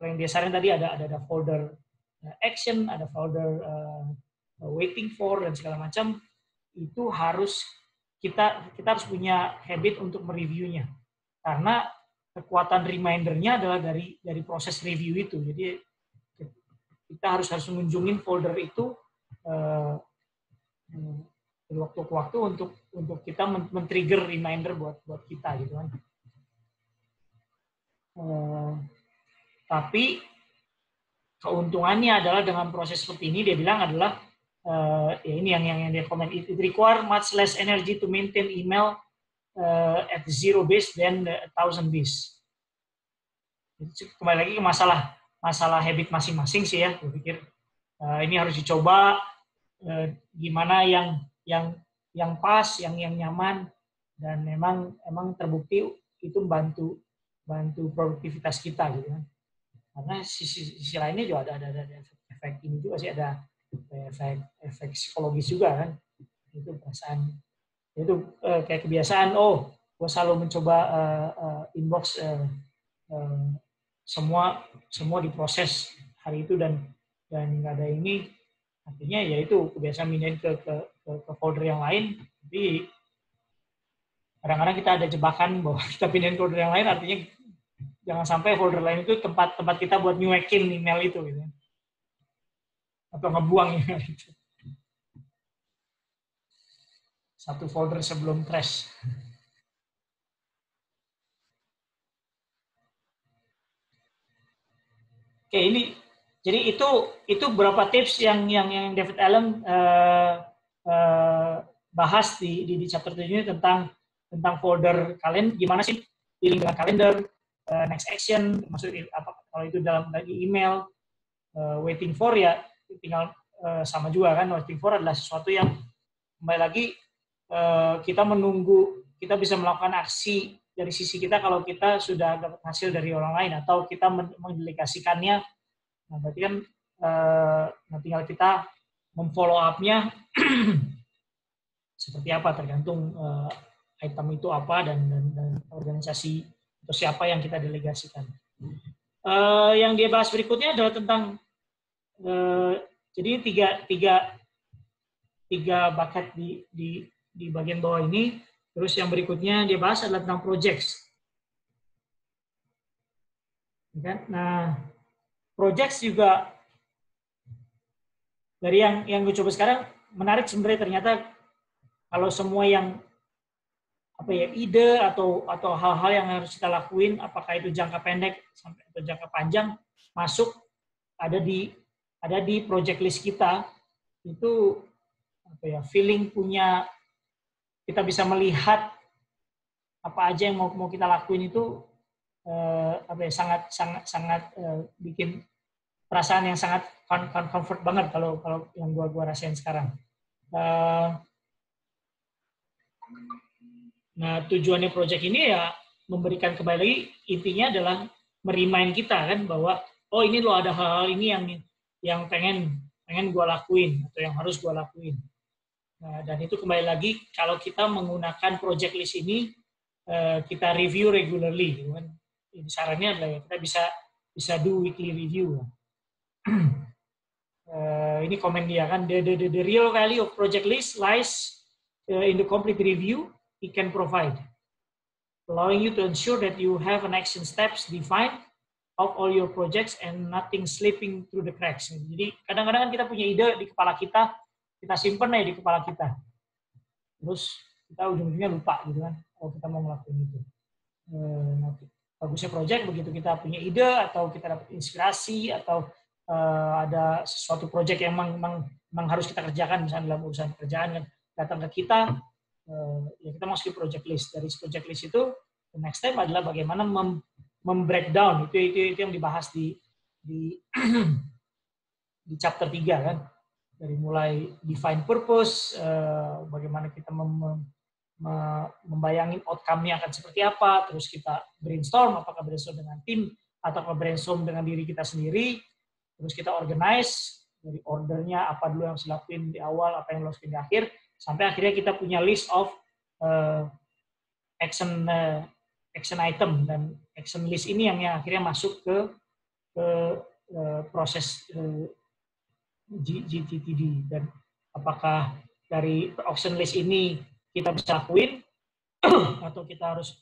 yang biasanya tadi ada folder action, ada folder waiting for dan segala macam, itu harus kita harus punya habit untuk mereviewnya, karena kekuatan remindernya adalah dari proses review itu. Jadi kita harus mengunjungin folder itu dari waktu ke waktu untuk kita men-trigger reminder buat kita gitu kan. Tapi keuntungannya adalah dengan proses seperti ini, dia bilang adalah ya ini yang dia komen, it require much less energy to maintain email at 0 base than 1,000 base. Kembali lagi ke masalah habit masing-masing sih ya, gue pikir ini harus dicoba gimana yang pas, yang nyaman, dan memang terbukti itu membantu produktivitas kita gitu kan. Karena sisi lainnya juga ada efek ini juga sih, ada efek psikologis juga kan. Itu perasaan, itu kayak kebiasaan, gue selalu mencoba inbox semua diproses hari itu dan nggak ada ini, artinya ya itu kebiasaan pindahin ke folder yang lain. Tapi kadang-kadang kita ada jebakan bahwa kita pindahin folder yang lain, artinya jangan sampai folder lain itu tempat kita buat nyuekin email itu gitu, atau ngebuang email itu. Satu folder sebelum trash. Oke, ini jadi itu beberapa tips yang David Allen bahas di chapter 7 ini tentang folder kalender, gimana sih dealing dengan kalender, next action, maksudnya apa kalau itu dalam lagi email, waiting for ya tinggal sama juga kan. Waiting for adalah sesuatu yang kembali lagi kita menunggu, kita bisa melakukan aksi dari sisi kita kalau kita sudah dapat hasil dari orang lain atau kita mendelegasikannya. Nah, berarti kan tinggal kita memfollow up-nya seperti apa, tergantung item itu apa dan organisasi atau siapa yang kita delegasikan. Yang dia bahas berikutnya adalah tentang jadi tiga bucket di bagian bawah ini. Terus yang berikutnya dia bahas adalah tentang projects. Nah, projects juga dari yang gue coba sekarang menarik sebenarnya. Ternyata kalau semua yang ide atau hal-hal yang harus kita lakuin, apakah itu jangka pendek sampai atau jangka panjang, masuk ada di project list kita. Itu feeling punya, kita bisa melihat apa aja yang mau kita lakuin itu sangat bikin perasaan yang sangat comfort banget kalau yang gua rasain sekarang. Nah, tujuannya project ini ya memberikan, kembali lagi intinya adalah merimain kita kan bahwa ini loh ada hal-hal ini yang pengen gua lakuin atau yang harus gua lakuin. Nah, dan itu kembali lagi kalau kita menggunakan project list ini, kita review regularly. Sarannya adalah kita bisa do weekly review. Ini komen dia kan, the real value of project list lies in the complete review it can provide, allowing you to ensure that you have an action steps defined of all your projects and nothing slipping through the cracks. Jadi kadang-kadang kan kita punya ide di kepala kita simpen aja di kepala kita, terus kita ujung-ujungnya lupa gitu kan kalau kita mau ngelakuin itu. Bagusnya project begitu kita punya ide atau kita dapat inspirasi atau ada sesuatu project yang memang harus kita kerjakan, misalnya dalam urusan pekerjaan kan, datang ke kita, ya kita masukin project list. Dari project list itu the next step adalah bagaimana membreakdown itu yang dibahas di chapter 3 kan. Dari mulai define purpose, bagaimana kita membayangin outcome-nya akan seperti apa, terus kita brainstorm, apakah brainstorm dengan tim, atau brainstorm dengan diri kita sendiri, terus kita organize, dari ordernya, apa dulu yang harus dilakuin di awal, apa yang harus dilakuin di akhir, sampai akhirnya kita punya list of action item, dan action list ini yang akhirnya masuk ke proses GTD. Dan apakah dari action list ini kita bisa lakuin atau kita harus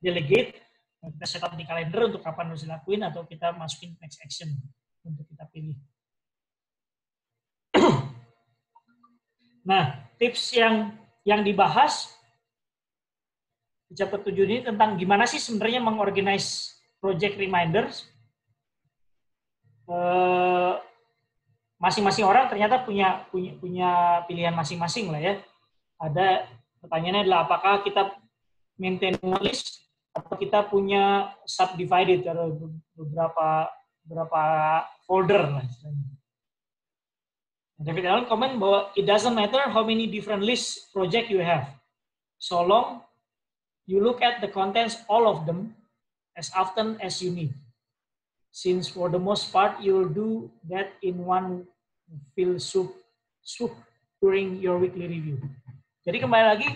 delegate, kita set up di kalender untuk kapan harus dilakuin, atau kita masukin next action untuk kita pilih. Nah, tips yang dibahas di chapter 7 ini tentang gimana sih sebenarnya mengorganize project reminders. Masing-masing orang ternyata punya pilihan masing-masing lah ya. Ada pertanyaannya adalah apakah kita maintain list atau kita punya subdivided, atau beberapa folder lah istilahnya. David Allen komen bahwa it doesn't matter how many different list project you have, so long you look at the contents all of them as often as you need. Since for the most part you will do that in one fell swoop during your weekly review. Jadi kembali lagi,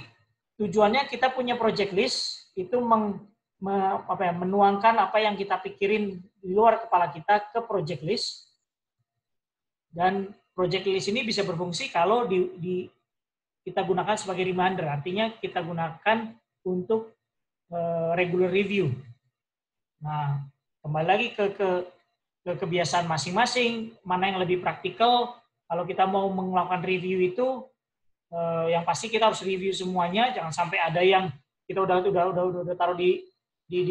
tujuannya kita punya project list itu menuangkan apa yang kita pikirin di luar kepala kita ke project list. Dan project list ini bisa berfungsi kalau kita gunakan sebagai reminder, artinya kita gunakan untuk regular review. Nah, kembali lagi ke kebiasaan masing-masing, mana yang lebih praktikal. Kalau kita mau melakukan review itu, yang pasti kita harus review semuanya, jangan sampai ada yang kita udah taruh di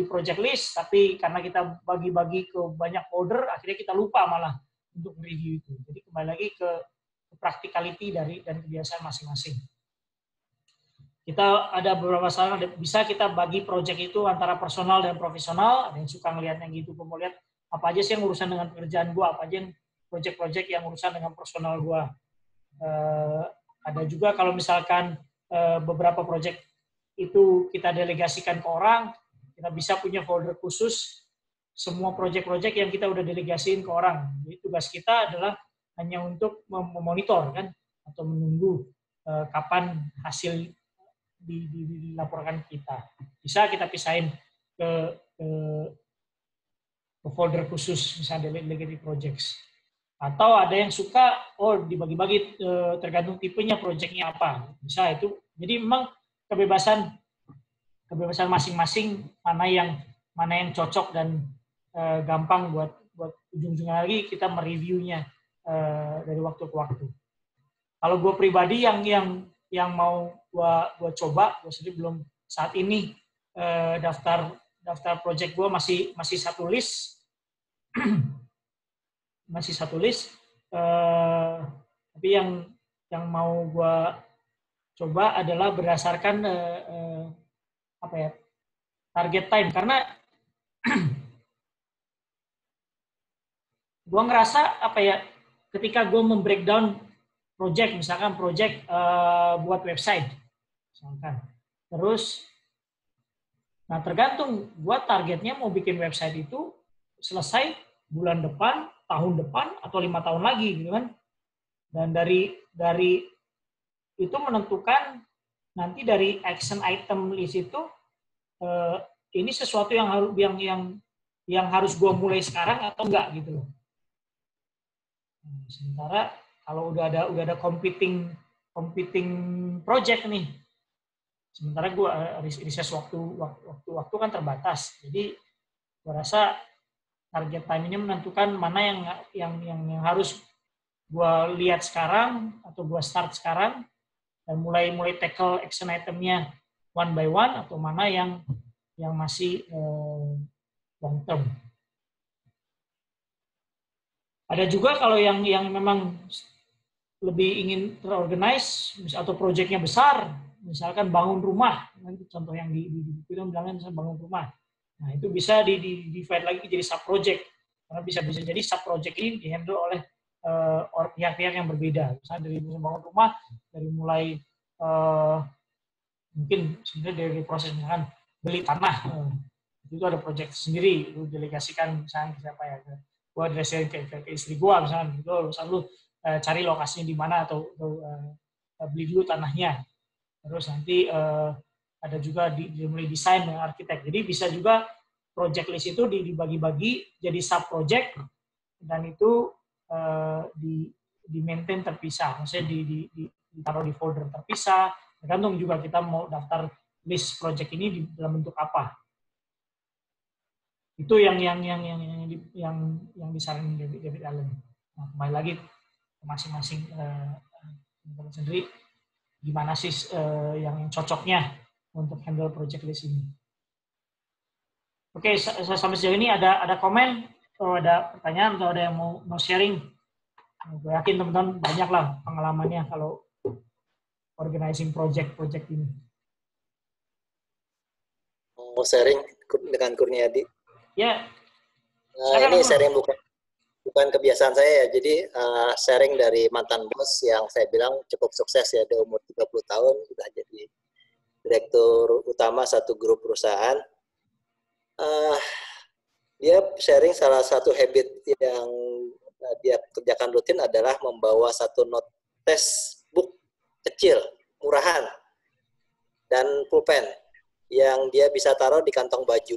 project list, tapi karena kita bagi-bagi ke banyak folder, akhirnya kita lupa malah untuk review itu. Jadi kembali lagi ke practicality dan kebiasaan masing-masing. Kita ada beberapa saran, bisa kita bagi project itu antara personal dan profesional. Ada yang suka ngelihatnya gitu, mau lihat apa aja sih yang urusan dengan pekerjaan gua, apa aja yang project-project yang urusan dengan personal gua. Ada juga kalau misalkan beberapa project itu kita delegasikan ke orang, kita bisa punya folder khusus semua project-project yang kita udah delegasiin ke orang. Jadi tugas kita adalah hanya untuk memonitor kan, atau menunggu kapan hasil dilaporkan kita. Bisa kita pisahin ke folder khusus, misalnya delegated projects. Atau ada yang suka, dibagi-bagi tergantung tipenya projectnya apa. Bisa itu. Jadi memang kebebasan masing-masing mana yang cocok dan gampang buat ujung-ujungnya lagi kita mereviewnya dari waktu ke waktu. Kalau gue pribadi yang mau gue coba, gue sendiri belum saat ini daftar project gue masih satu list, tapi yang mau gue coba adalah berdasarkan target time, karena gue ngerasa ketika gue membreakdown project, misalkan project buat website, misalkan, terus, nah tergantung gue targetnya mau bikin website itu selesai bulan depan, tahun depan, atau 5 tahun lagi, gitu kan? Dan dari itu menentukan nanti dari action item list itu ini sesuatu yang harus gue mulai sekarang atau enggak gitu loh. Sementara kalau udah ada competing project nih, sementara gue research waktu kan terbatas, jadi gue rasa target time ini menentukan mana yang harus gue lihat sekarang atau gue start sekarang dan mulai tackle action itemnya one by one, atau mana yang masih long term. Ada juga kalau yang memang lebih ingin terorganize atau proyeknya besar, misalkan bangun rumah, contoh yang di film bilangnya misalnya bangun rumah. Nah, itu bisa di-divide lagi jadi sub-project. Karena bisa jadi sub-project ini di-handle oleh pihak-pihak yang berbeda. Misalnya dari bangun rumah, dari mulai mungkin sebenarnya dari proses misalkan beli tanah, itu ada project sendiri, itu delegasikan misalnya ke siapa ya, ke gue addressnya ke istri gue misalnya, lu cari lokasinya di mana atau beli dulu tanahnya. Terus nanti ada juga mulai desain dengan arsitek. Jadi bisa juga project list itu dibagi-bagi jadi sub project dan itu di maintain terpisah. Maksudnya ditaruh di folder terpisah. Tergantung juga kita mau daftar list project ini dalam bentuk apa. Itu yang disarankan David Allen. Nah, kembali lagi ke masing-masing sendiri gimana sih yang cocoknya untuk handle project list ini. Oke, sampai sejauh ini ada komen atau ada pertanyaan atau ada yang mau sharing? Gue yakin teman-teman banyak lah pengalamannya kalau organizing project ini. Mau sharing dengan Kurniadi? Ya. Ini sharing bukan kebiasaan saya ya. Jadi sharing dari mantan bos yang saya bilang cukup sukses ya, di umur 30 tahun sudah jadi direktur utama satu grup perusahaan. Dia sharing salah satu habit yang dia kerjakan rutin adalah membawa satu notes book kecil, murahan, dan pulpen yang dia bisa taruh di kantong baju.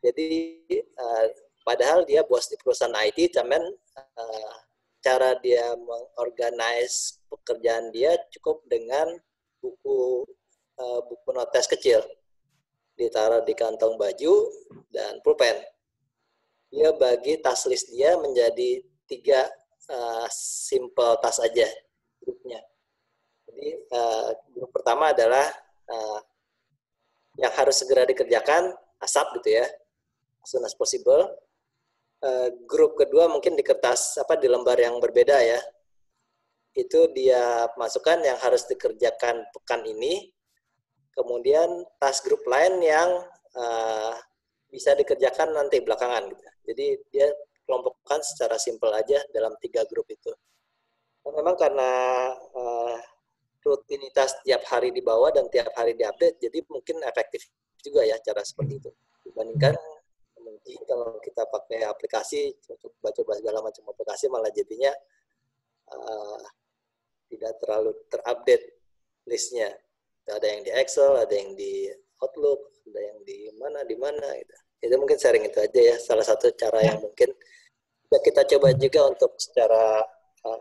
Jadi padahal dia bos di perusahaan IT, cuman cara dia mengorganize pekerjaan dia cukup dengan buku notes kecil ditaruh di kantong baju dan pulpen. Dia bagi task list dia menjadi 3 simple task aja grupnya. Jadi grup pertama adalah yang harus segera dikerjakan, ASAP gitu ya, as soon as possible. Grup kedua mungkin di kertas di lembar yang berbeda ya. Itu dia masukkan yang harus dikerjakan pekan ini. Kemudian task grup lain yang bisa dikerjakan nanti belakangan gitu. Jadi dia kelompokkan secara simpel aja dalam 3 grup itu. Memang karena rutinitas tiap hari dibawa dan tiap hari diupdate, jadi mungkin efektif juga ya cara seperti itu. Dibandingkan mungkin kalau kita pakai aplikasi, coba-coba segala macam aplikasi, malah jadinya tidak terlalu terupdate listnya. Ada yang di Excel, ada yang di Outlook, ada yang di mana gitu. Itu mungkin sharing itu aja ya, salah satu cara yang mungkin kita coba juga untuk secara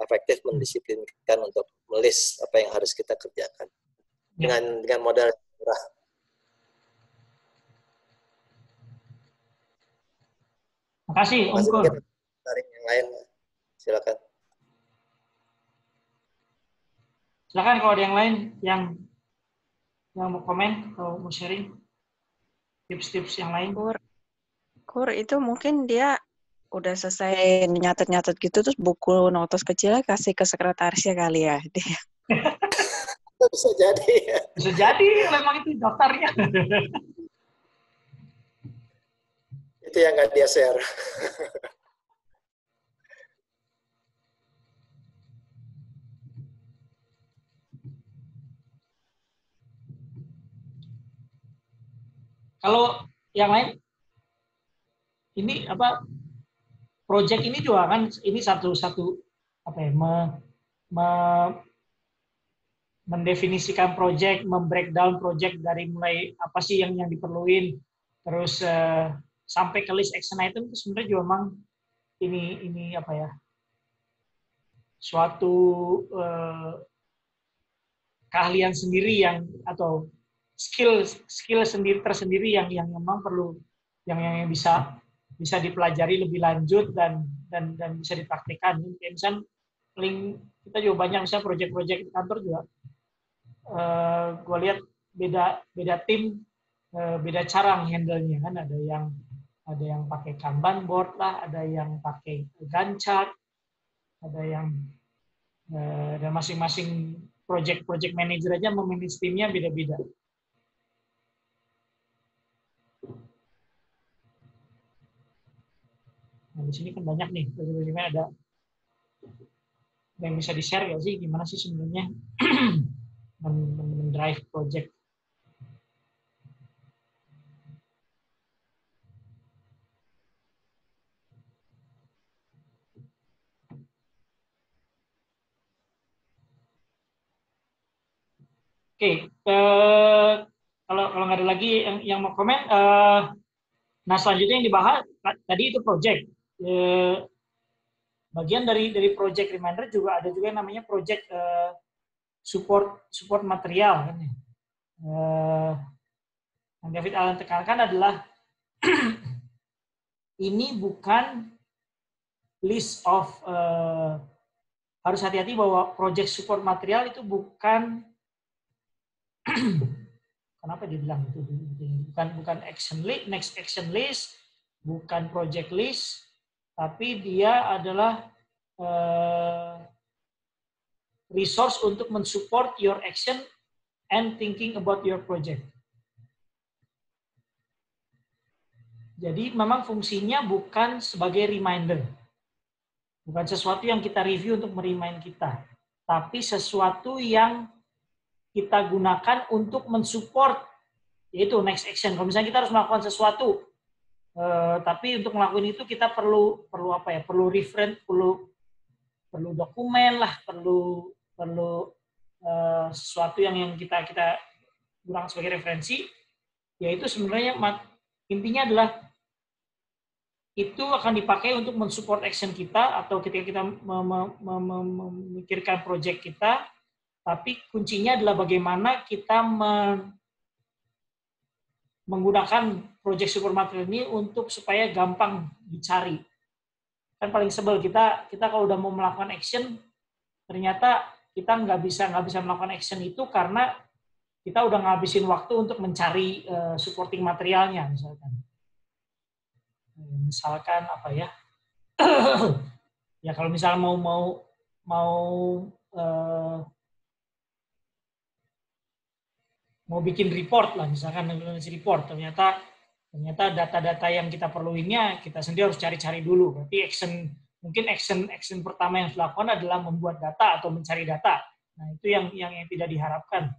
efektif mendisiplinkan untuk melis apa yang harus kita kerjakan dengan modal murah. Makasih Om Kur. Sharing yang lain, silakan. Silakan kalau ada yang lain yang mau komen atau mau sharing tips-tips yang lain. Kur itu mungkin dia udah selesai nyatet-nyatet gitu, terus buku notes kecilnya kasih ke sekretarisnya kali ya. Bisa jadi. Bisa jadi, memang itu daftarnya. Itu yang nggak dia share. Kalau yang lain, ini project ini juga kan ini satu mendefinisikan project, membreakdown project dari mulai apa sih yang diperluin, terus sampai ke list action item itu sebenarnya juga memang ini suatu keahlian sendiri atau skill tersendiri yang memang perlu yang bisa dipelajari lebih lanjut dan bisa dipraktikkan. Misalnya kita juga banyak misalnya proyek-proyek di kantor juga. Gue lihat beda tim, beda cara handle-nya kan. Ada yang pakai Kanban board lah, ada yang pakai Gantt chart, ada yang dan masing-masing project manager aja memanage timnya beda-beda. Nah, di sini kan banyak nih, ada yang bisa di-share nggak sih? Gimana sih sebenarnya mendrive project? Kalau nggak ada lagi yang mau komen, nah selanjutnya yang dibahas tadi itu project. Bagian dari project reminder juga ada juga yang namanya project support material kan ya. Yang David Allen tekankan adalah ini bukan list of harus hati-hati bahwa project support material itu bukan kenapa dia bilang itu bukan action list, next action list, bukan project list, tapi dia adalah resource untuk mensupport your action and thinking about your project. Jadi memang fungsinya bukan sebagai reminder, bukan sesuatu yang kita review untuk merimain kita, tapi sesuatu yang kita gunakan untuk mensupport yaitu next action. Kalau misalnya kita harus melakukan sesuatu, tapi untuk melakukan itu kita perlu apa ya? Perlu reference, perlu dokumen lah, perlu sesuatu yang kita gunakan sebagai referensi. Yaitu sebenarnya intinya adalah itu akan dipakai untuk mensupport action kita atau ketika kita memikirkan project kita. Tapi kuncinya adalah bagaimana kita menggunakan project support material ini untuk supaya gampang dicari. Kan paling sebel kita kalau udah mau melakukan action, ternyata kita nggak bisa melakukan action itu karena kita udah ngabisin waktu untuk mencari supporting materialnya misalkan apa ya? Ya kalau misalnya mau bikin report lah, misalkan report, ternyata data-data yang kita perluinnya kita sendiri harus cari-cari dulu. Berarti action pertama yang dilakukan adalah membuat data atau mencari data. Nah itu yang tidak diharapkan,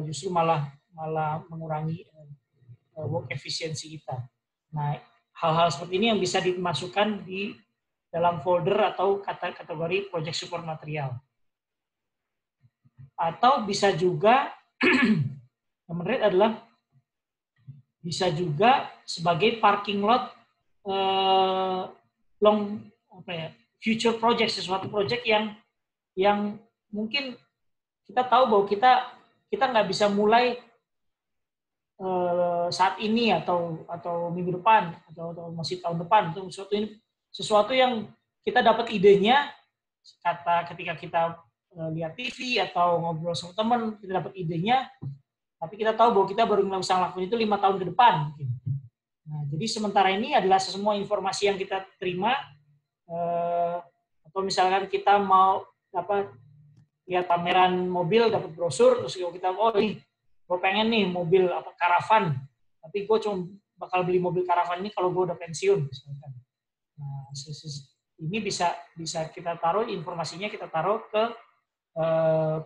justru malah mengurangi work efficiency kita. Nah hal-hal seperti ini yang bisa dimasukkan di dalam folder atau kategori project support material. Atau bisa juga yang menarik adalah bisa juga sebagai parking lot future project, sesuatu project yang mungkin kita tahu bahwa kita nggak bisa mulai saat ini atau minggu depan atau masih tahun depan. Itu sesuatu yang kita dapat idenya ketika kita lihat TV atau ngobrol sama teman, kita dapat idenya. Tapi kita tahu bahwa kita baru bisa ngelakuin itu 5 tahun ke depan. Nah, jadi sementara ini adalah semua informasi yang kita terima, atau misalkan kita mau lihat pameran mobil, dapat brosur, terus kita ini, gue pengen nih mobil karavan, tapi gue cuma bakal beli mobil karavan ini kalau gue udah pensiun. Misalkan. Nah, ini bisa kita taruh informasinya, kita taruh ke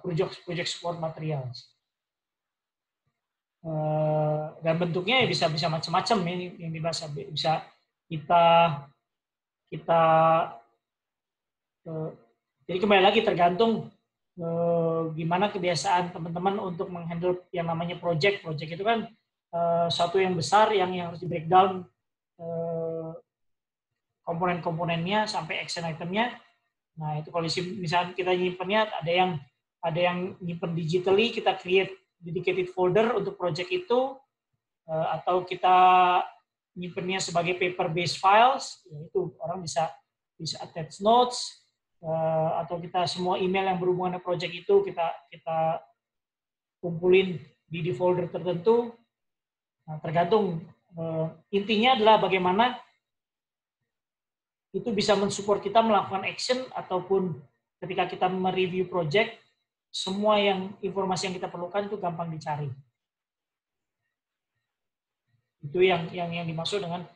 project support materials. Dan bentuknya ya bisa macam-macam ini yang dibahas, bisa kita jadi kembali lagi tergantung gimana kebiasaan teman-teman untuk menghandle yang namanya project itu kan suatu yang besar yang harus di breakdown komponen-komponennya sampai action itemnya. Nah itu kalau misalnya kita nyimpennya ada yang nyimpen digitally, kita create dedicated folder untuk project itu, atau kita nyimpennya sebagai paper-based files, yaitu orang bisa attach notes, atau kita semua email yang berhubungan dengan project itu kita kumpulin di folder tertentu. Nah, tergantung, intinya adalah bagaimana itu bisa mensupport kita melakukan action ataupun ketika kita mereview project, semua informasi yang kita perlukan itu gampang dicari. Itu yang dimaksud dengan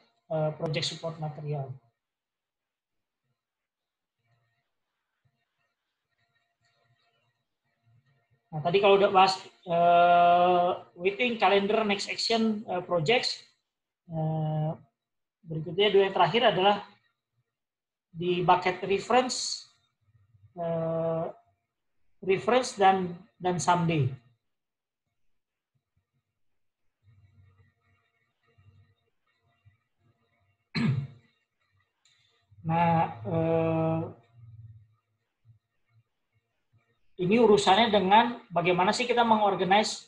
project support material. Nah, tadi kalau udah bahas waiting, calendar, next action, projects, berikutnya dua yang terakhir adalah di bucket reference dan someday. Nah, ini urusannya dengan bagaimana sih kita mengorganize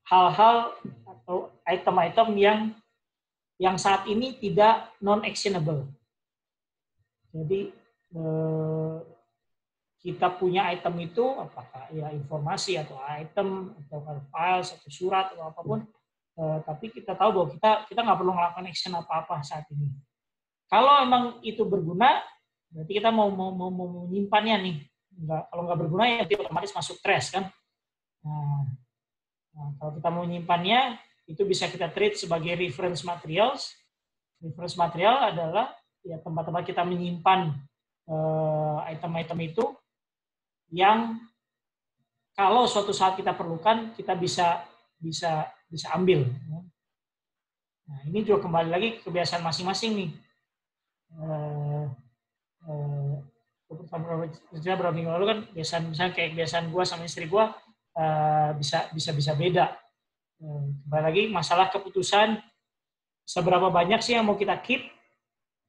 hal-hal atau item-item yang saat ini tidak non-actionable. Jadi kita punya item itu, apakah ya informasi atau item atau files atau surat atau apapun, tapi kita tahu bahwa kita nggak perlu melakukan action apa-apa saat ini. Kalau emang itu berguna, berarti kita mau menyimpannya nih. Kalau nggak berguna ya nanti otomatis masuk trash kan. Nah, kalau kita mau menyimpannya, itu bisa kita treat sebagai reference materials. Reference material adalah ya tempat-tempat kita menyimpan item-item itu yang kalau suatu saat kita perlukan, kita bisa ambil. Nah, ini juga kembali lagi kebiasaan masing-masing nih. Beberapa minggu lalu kan misalnya kayak kebiasaan gue sama istri gue bisa beda. Kembali lagi masalah keputusan seberapa banyak sih yang mau kita keep,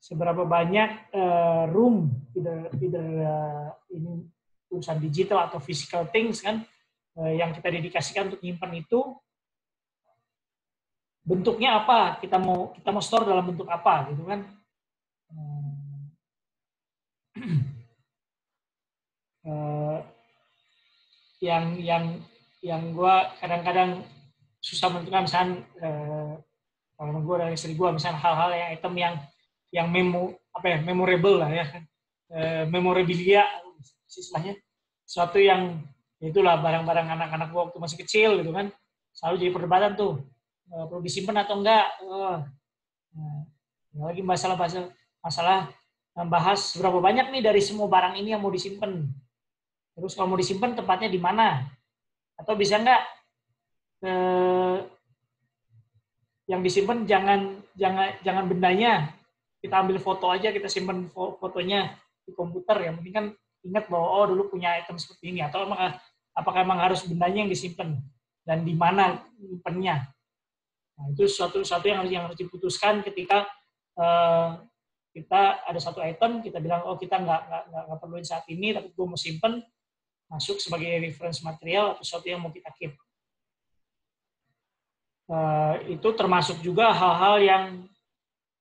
seberapa banyak room either ini urusan digital atau physical things kan yang kita dedikasikan untuk nyimpan itu, bentuknya apa, kita mau store dalam bentuk apa gitu kan. Yang gue kadang-kadang susah menentukan, misalnya kalau gue dari istri gue misalnya hal-hal yang item yang memorable lah ya, memorabilia istilahnya, sesuatu yang itulah barang-barang anak-anak gue waktu masih kecil gitu kan, selalu jadi perdebatan tuh, perlu disimpan atau enggak. Lagi masalah membahas berapa banyak nih dari semua barang ini yang mau disimpan. Terus kalau mau disimpan tempatnya di mana? Atau bisa enggak yang disimpan jangan bendanya, kita ambil foto aja, kita simpan fotonya di komputer. Yang penting kan ingat bahwa dulu punya item seperti ini. Atau apakah emang harus bendanya yang disimpan dan di mana nyimpennya? Nah, itu suatu yang harus diputuskan ketika kita ada satu item, kita bilang kita nggak perluin saat ini, tapi gue mau simpen, masuk sebagai reference material atau sesuatu yang mau kita keep. Itu termasuk juga hal-hal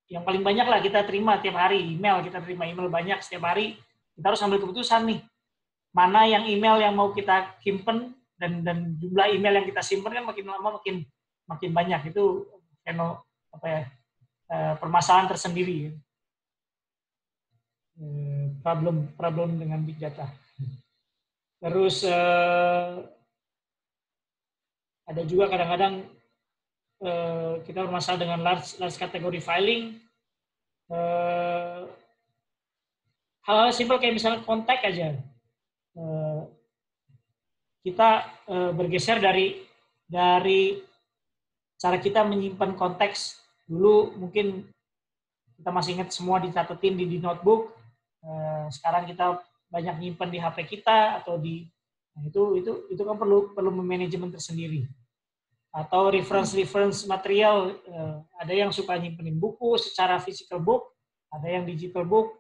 yang paling banyak lah kita terima tiap hari, email, kita terima email banyak setiap hari, kita harus ambil keputusan nih, mana yang email yang mau kita simpen, dan jumlah email yang kita simpen kan makin lama makin banyak. Itu permasalahan tersendiri. Problem dengan big data. Terus ada juga kadang-kadang kita bermasalah dengan large category filing. Hal-hal simpel kayak misalnya kontak aja. Kita bergeser dari cara kita menyimpan konteks. Dulu mungkin kita masih ingat semua dicatetin di notebook. Sekarang kita banyak nyimpan di HP kita atau itu kan perlu manajemen tersendiri. Atau reference material, ada yang suka nyimpenin buku secara physical book, ada yang digital book.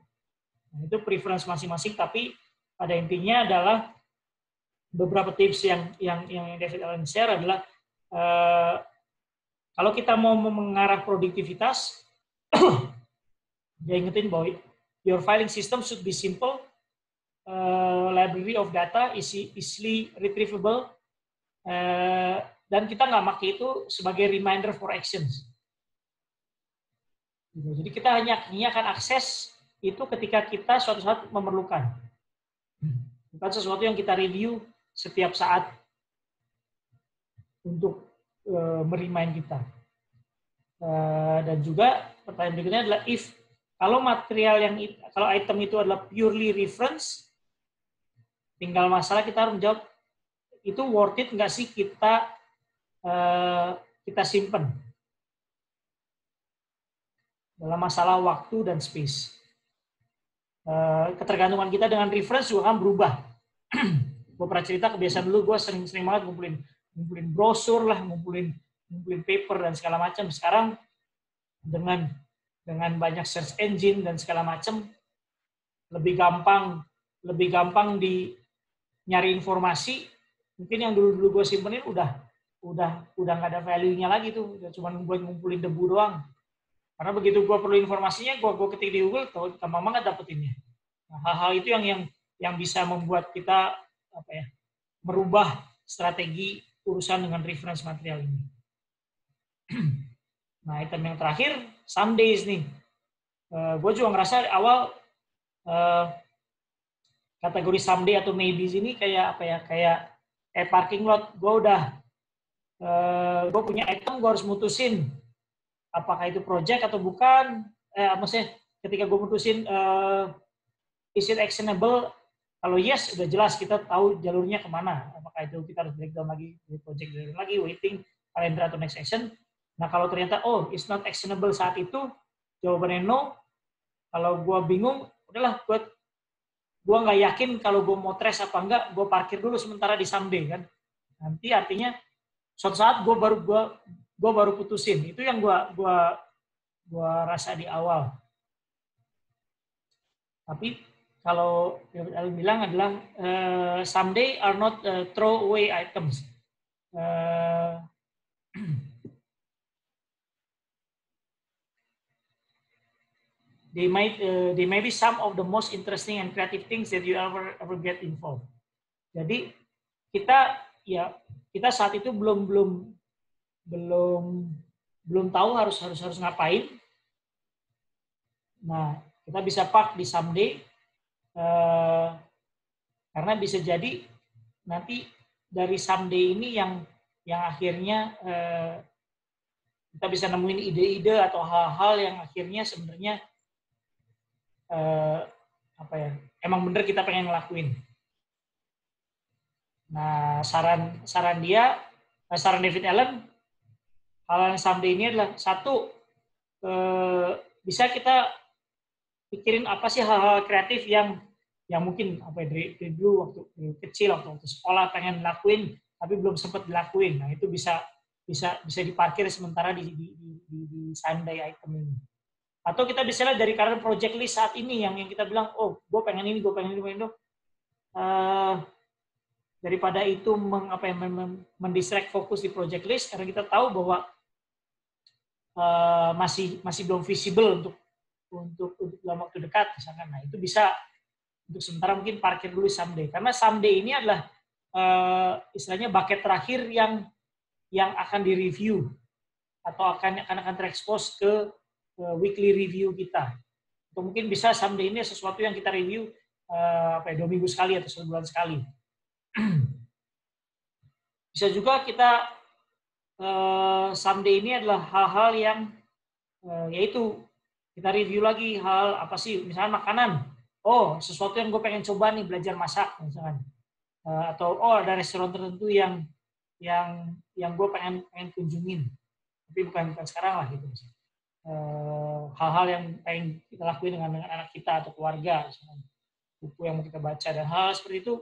Nah, itu preference masing-masing, tapi pada intinya adalah beberapa tips yang David Allen share adalah kalau kita mau mengarah produktivitas, dia ingetin bahwa your filing system should be simple, library of data easily retrievable, dan kita nggak pakai itu sebagai reminder for actions. Jadi kita hanya akan akses itu ketika kita suatu saat memerlukan. Bukan sesuatu yang kita review setiap saat untuk merimain kita. Dan juga pertanyaan berikutnya adalah kalau item itu adalah purely reference, tinggal masalah kita harus menjawab itu worth it nggak sih kita simpan dalam masalah waktu dan space. Ketergantungan kita dengan reference juga kan berubah. Gue pernah cerita kebiasaan dulu gue sering banget ngumpulin brosur lah, ngumpulin paper dan segala macam. Sekarang dengan dengan banyak search engine dan segala macam, lebih gampang di nyari informasi. Mungkin yang dulu gue simpenin udah nggak ada value-nya lagi tuh, udah cuma buat ngumpulin debu doang. Karena begitu gue perlu informasinya, gue ketik di Google, gampang banget dapetinnya. Nah, hal-hal itu yang bisa membuat kita merubah strategi urusan dengan reference material ini. Nah, item yang terakhir, some days nih. Gue juga ngerasa di awal kategori someday atau maybe ini kayak kayak parking lot. Gue punya item, gue harus mutusin apakah itu project atau bukan. Maksudnya ketika gue mutusin is it actionable, kalau yes udah jelas kita tahu jalurnya kemana. Apakah itu kita harus breakdown lagi, project lagi, waiting, calendar atau next action. Nah, kalau ternyata it's not actionable saat itu, jawabannya no. Kalau gue bingung, udahlah, gue nggak yakin kalau gue mau trace apa enggak, gue parkir dulu sementara di someday kan. Nanti artinya suatu saat gue baru putusin. Itu yang gue rasa di awal. Tapi kalau David bilang adalah someday are not throwaway items. They may be some of the most interesting and creative things that you ever get involved. Jadi kita saat itu belum tahu harus ngapain. Nah, kita bisa park di someday karena bisa jadi nanti dari someday ini yang akhirnya kita bisa nemuin ide-ide atau hal-hal yang akhirnya sebenarnya emang bener kita pengen ngelakuin. Nah, saran David Allen, hal yang someday ini adalah satu, bisa kita pikirin apa sih hal-hal kreatif yang mungkin dari dulu waktu kecil, waktu sekolah pengen ngelakuin tapi belum sempat dilakuin. Nah, itu bisa diparkir sementara di someday item ini. Atau kita bisa lihat dari current project list saat ini yang kita bilang, gue pengen ini, daripada itu mendistract fokus di project list, karena kita tahu bahwa masih belum visible untuk dalam waktu dekat misalkan. Nah, itu bisa untuk sementara mungkin parkir dulu someday, karena someday ini adalah istilahnya bucket terakhir yang akan direview atau akan terekspos ke weekly review kita. Atau mungkin bisa someday ini sesuatu yang kita review 2 minggu sekali atau sebulan sekali. Bisa juga kita someday ini adalah hal-hal yang yaitu kita review lagi hal apa sih, misalnya makanan. Sesuatu yang gue pengen coba nih, belajar masak misalkan. Atau ada restoran tertentu yang gue pengen kunjungin. Tapi bukan sekarang lah gitu. Hal-hal yang pengen kita lakuin dengan anak kita atau keluarga, misalkan. Buku yang mau kita baca dan hal seperti itu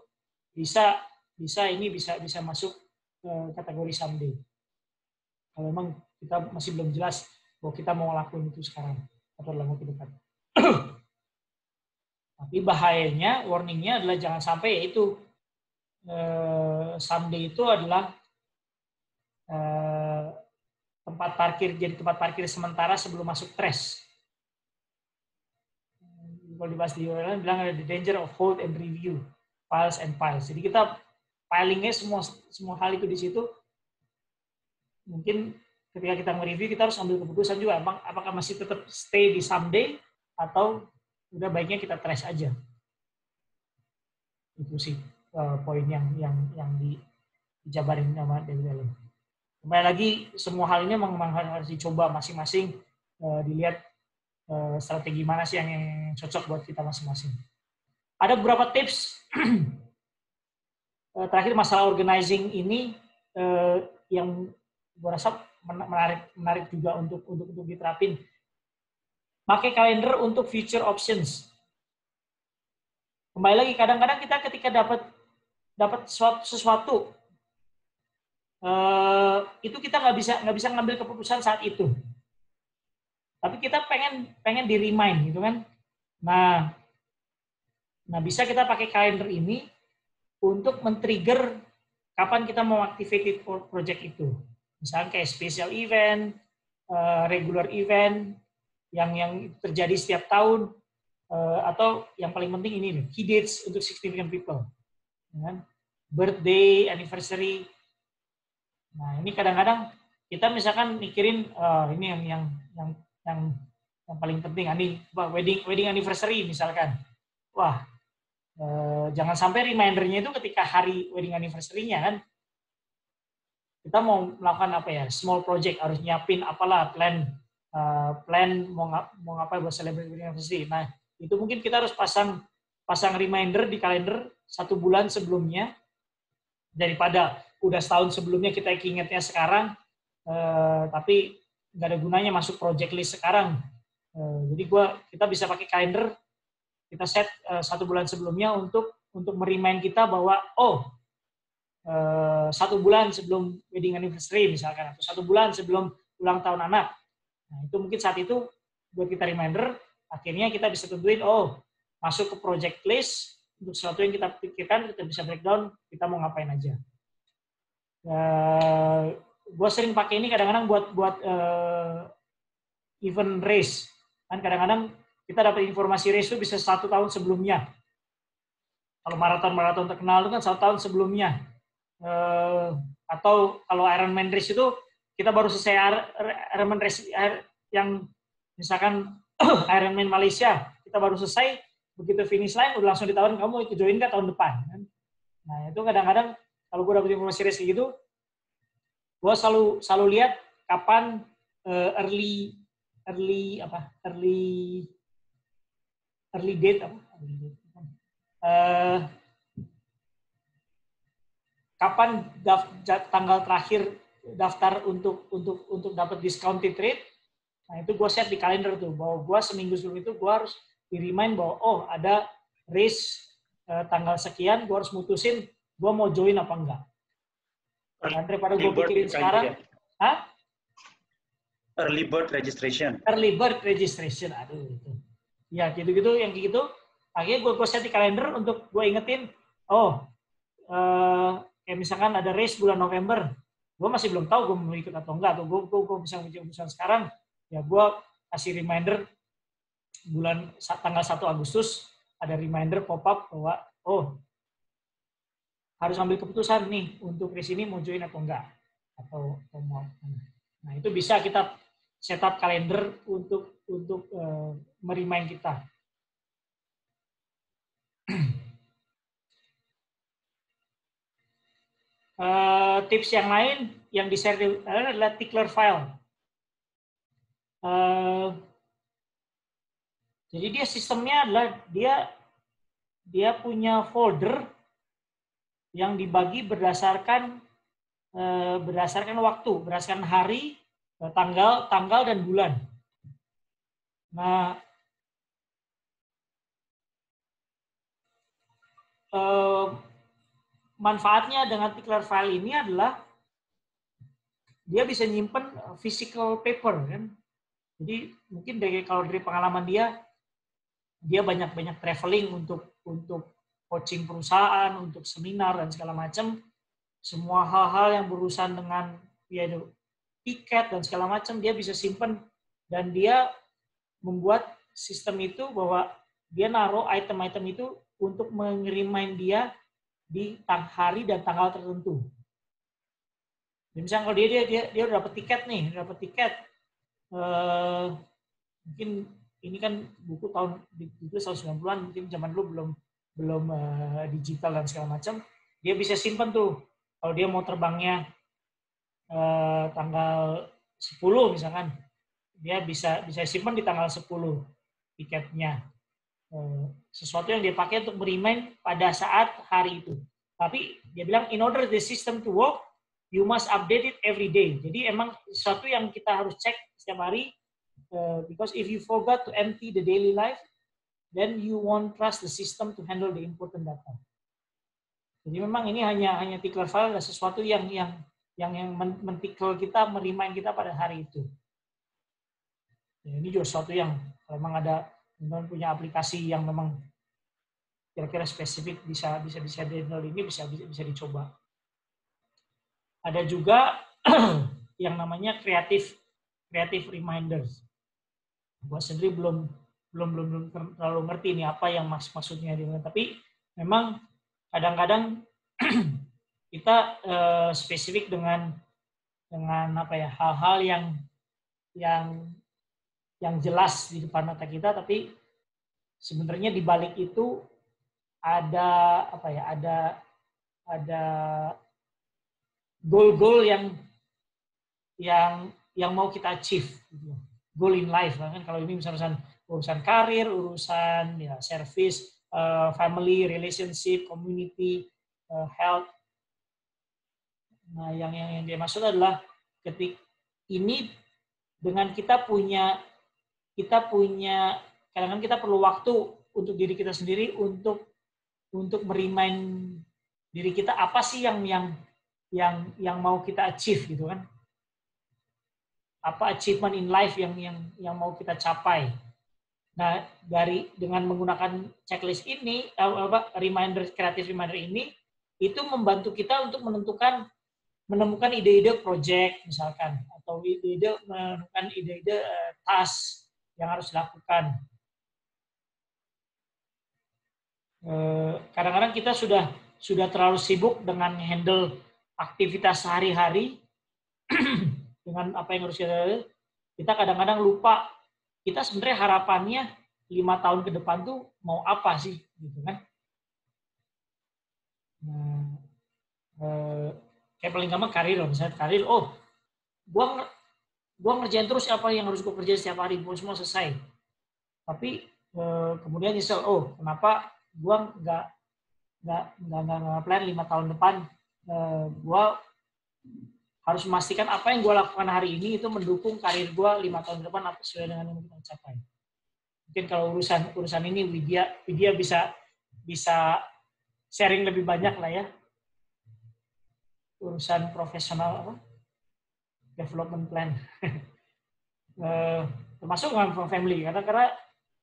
bisa masuk kategori someday. Kalau memang kita masih belum jelas bahwa kita mau lakuin itu sekarang atau dalam waktu dekat. Tapi bahayanya, warningnya adalah jangan sampai yaitu someday itu adalah tempat parkir sementara sebelum masuk trash. Kalau dibahas di URL bilang ada the danger of hold and review files and files. Jadi kita filingnya semua hal itu di situ. Mungkin ketika kita mereview kita harus ambil keputusan juga, apakah masih tetap stay di someday atau udah baiknya kita trash aja. Itu sih poin yang dijabarin sama David Allen. Kembali lagi, semua hal ini memang harus dicoba masing-masing, dilihat strategi mana sih yang cocok buat kita masing-masing. Ada beberapa tips. Terakhir masalah organizing ini yang gue rasa menarik juga untuk diterapin. Pakai kalender untuk future options. Kembali lagi, kadang-kadang kita ketika dapat sesuatu itu kita nggak bisa ngambil keputusan saat itu. tapi kita pengen di remind gitu kan. Nah bisa kita pakai kalender ini untuk men-trigger kapan kita mau activate project itu. Misalnya kayak special event, regular event yang terjadi setiap tahun, atau yang paling penting ini nih, key dates untuk significant people, birthday, anniversary. Nah ini kadang-kadang kita misalkan mikirin ini yang paling penting, ini wedding anniversary misalkan, wah jangan sampai remindernya itu ketika hari wedding anniversary-nya kan. Kita mau melakukan apa ya, small project, harus nyiapin apalah plan mau ngapain buat celebrate wedding anniversary. Nah itu mungkin kita harus pasang reminder di kalender 1 bulan sebelumnya, daripada udah setahun sebelumnya kita ingetnya sekarang, tapi nggak ada gunanya masuk project list sekarang. Jadi kita bisa pakai kalender, kita set 1 bulan sebelumnya untuk merimain kita bahwa 1 bulan sebelum wedding anniversary misalkan, atau 1 bulan sebelum ulang tahun anak. Nah itu mungkin saat itu buat kita reminder, akhirnya kita bisa tentuin masuk ke project list untuk sesuatu yang kita pikirkan, kita bisa breakdown kita mau ngapain aja. Gue sering pakai ini kadang-kadang buat event race. Kan kadang-kadang kita dapat informasi race itu bisa 1 tahun sebelumnya. Kalau maraton terkenal itu kan 1 tahun sebelumnya. Atau kalau Ironman race itu kita baru selesai Ironman race yang misalkan Ironman Malaysia, kita baru selesai, begitu finish line udah langsung ditawarin kamu ikut join nggak tahun depan. Nah itu kadang-kadang kalau gue dapat informasi race kayak gitu, gue selalu lihat kapan early date kapan tanggal terakhir daftar untuk dapat discounted rate. Nah itu gue set di kalender tuh, bahwa gue seminggu sebelum itu gue harus di-remind bahwa ada race tanggal sekian, gue harus mutusin gue mau join apa enggak. Nah, daripada gue pikirin sekarang, Early bird registration. Aduh itu. Ya gitu-gitu, yang gitu. Akhirnya gue set di kalender untuk gue ingetin, kayak misalkan ada race bulan November, gue masih belum tahu gue mau ikut atau enggak, atau gue bisa keputusan sekarang, ya gue kasih reminder tanggal 1 Agustus, ada reminder pop-up bahwa harus ambil keputusan nih untuk race ini mau join atau enggak, atau mau. Nah itu bisa kita setup kalender untuk merimain kita. Tips yang lain yang di-share adalah tickler file. Jadi dia sistemnya adalah dia punya folder yang dibagi berdasarkan waktu, berdasarkan hari, tanggal dan bulan. Nah, manfaatnya dengan tickler file ini adalah dia bisa nyimpen physical paper kan. Jadi mungkin kalau dari pengalaman dia banyak traveling untuk coaching perusahaan, untuk seminar dan segala macam. Semua hal-hal yang berurusan dengan tiket dan segala macam dia bisa simpen, dan dia membuat sistem itu bahwa dia naruh item-item itu untuk meng-remind dia di hari dan tanggal tertentu. Jadi misalnya kalau dia udah dapat tiket, mungkin ini kan buku tahun 90-an, mungkin zaman dulu belum digital dan segala macam, dia bisa simpan tuh. Kalau dia mau terbangnya tanggal 10 misalkan, dia bisa simpan di tanggal 10 tiketnya. Sesuatu yang dia pakai untuk merimain pada saat hari itu. Tapi dia bilang in order the system to work, you must update it every day. Jadi emang sesuatu yang kita harus cek setiap hari, because if you forgot to empty the daily life, then you won't trust the system to handle the important data. Jadi memang ini hanya tickler file adalah sesuatu yang mentikel kita, merimain kita pada hari itu. Ya, ini juga sesuatu yang memang ada teman-teman punya aplikasi yang memang kira-kira spesifik bisa handle ini bisa dicoba. Ada juga yang namanya creative reminders. Gua sendiri belum terlalu ngerti ini apa yang maksudnya dia, tapi memang kadang-kadang kita spesifik dengan apa ya, hal-hal yang jelas di depan mata kita, tapi sebenarnya di balik itu ada apa ya, ada goal yang mau kita achieve gitu. Goal in life kan, kalau ini misalnya urusan karir, urusan ya service, family, relationship, community, health. Nah, yang dia maksud adalah ketika ini dengan kita punya kadang-kadang kita perlu waktu untuk diri kita sendiri untuk merimain diri kita apa sih yang mau kita achieve gitu kan. Apa achievement in life yang mau kita capai. Nah, dengan menggunakan checklist ini, creative reminder ini, itu membantu kita untuk menemukan ide-ide project misalkan, atau menemukan ide-ide task yang harus dilakukan. Kadang-kadang kita sudah terlalu sibuk dengan handle aktivitas sehari-hari dengan apa yang harus kita kadang-kadang lupa kita sebenarnya harapannya 5 tahun ke depan tuh mau apa sih gitu kan. Nah, kayak paling gampang karir, misalnya karir, gua ngerjain terus apa yang harus gua kerjain setiap hari, gua semua selesai. Tapi kemudian nyesel, kenapa gua nggak plan 5 tahun depan, gua harus memastikan apa yang gue lakukan hari ini itu mendukung karir gue 5 tahun depan apa sesuai dengan yang kita capai. Mungkin kalau urusan ini Widya bisa sharing lebih banyak lah ya. Urusan profesional development plan. Termasuk dengan family, karena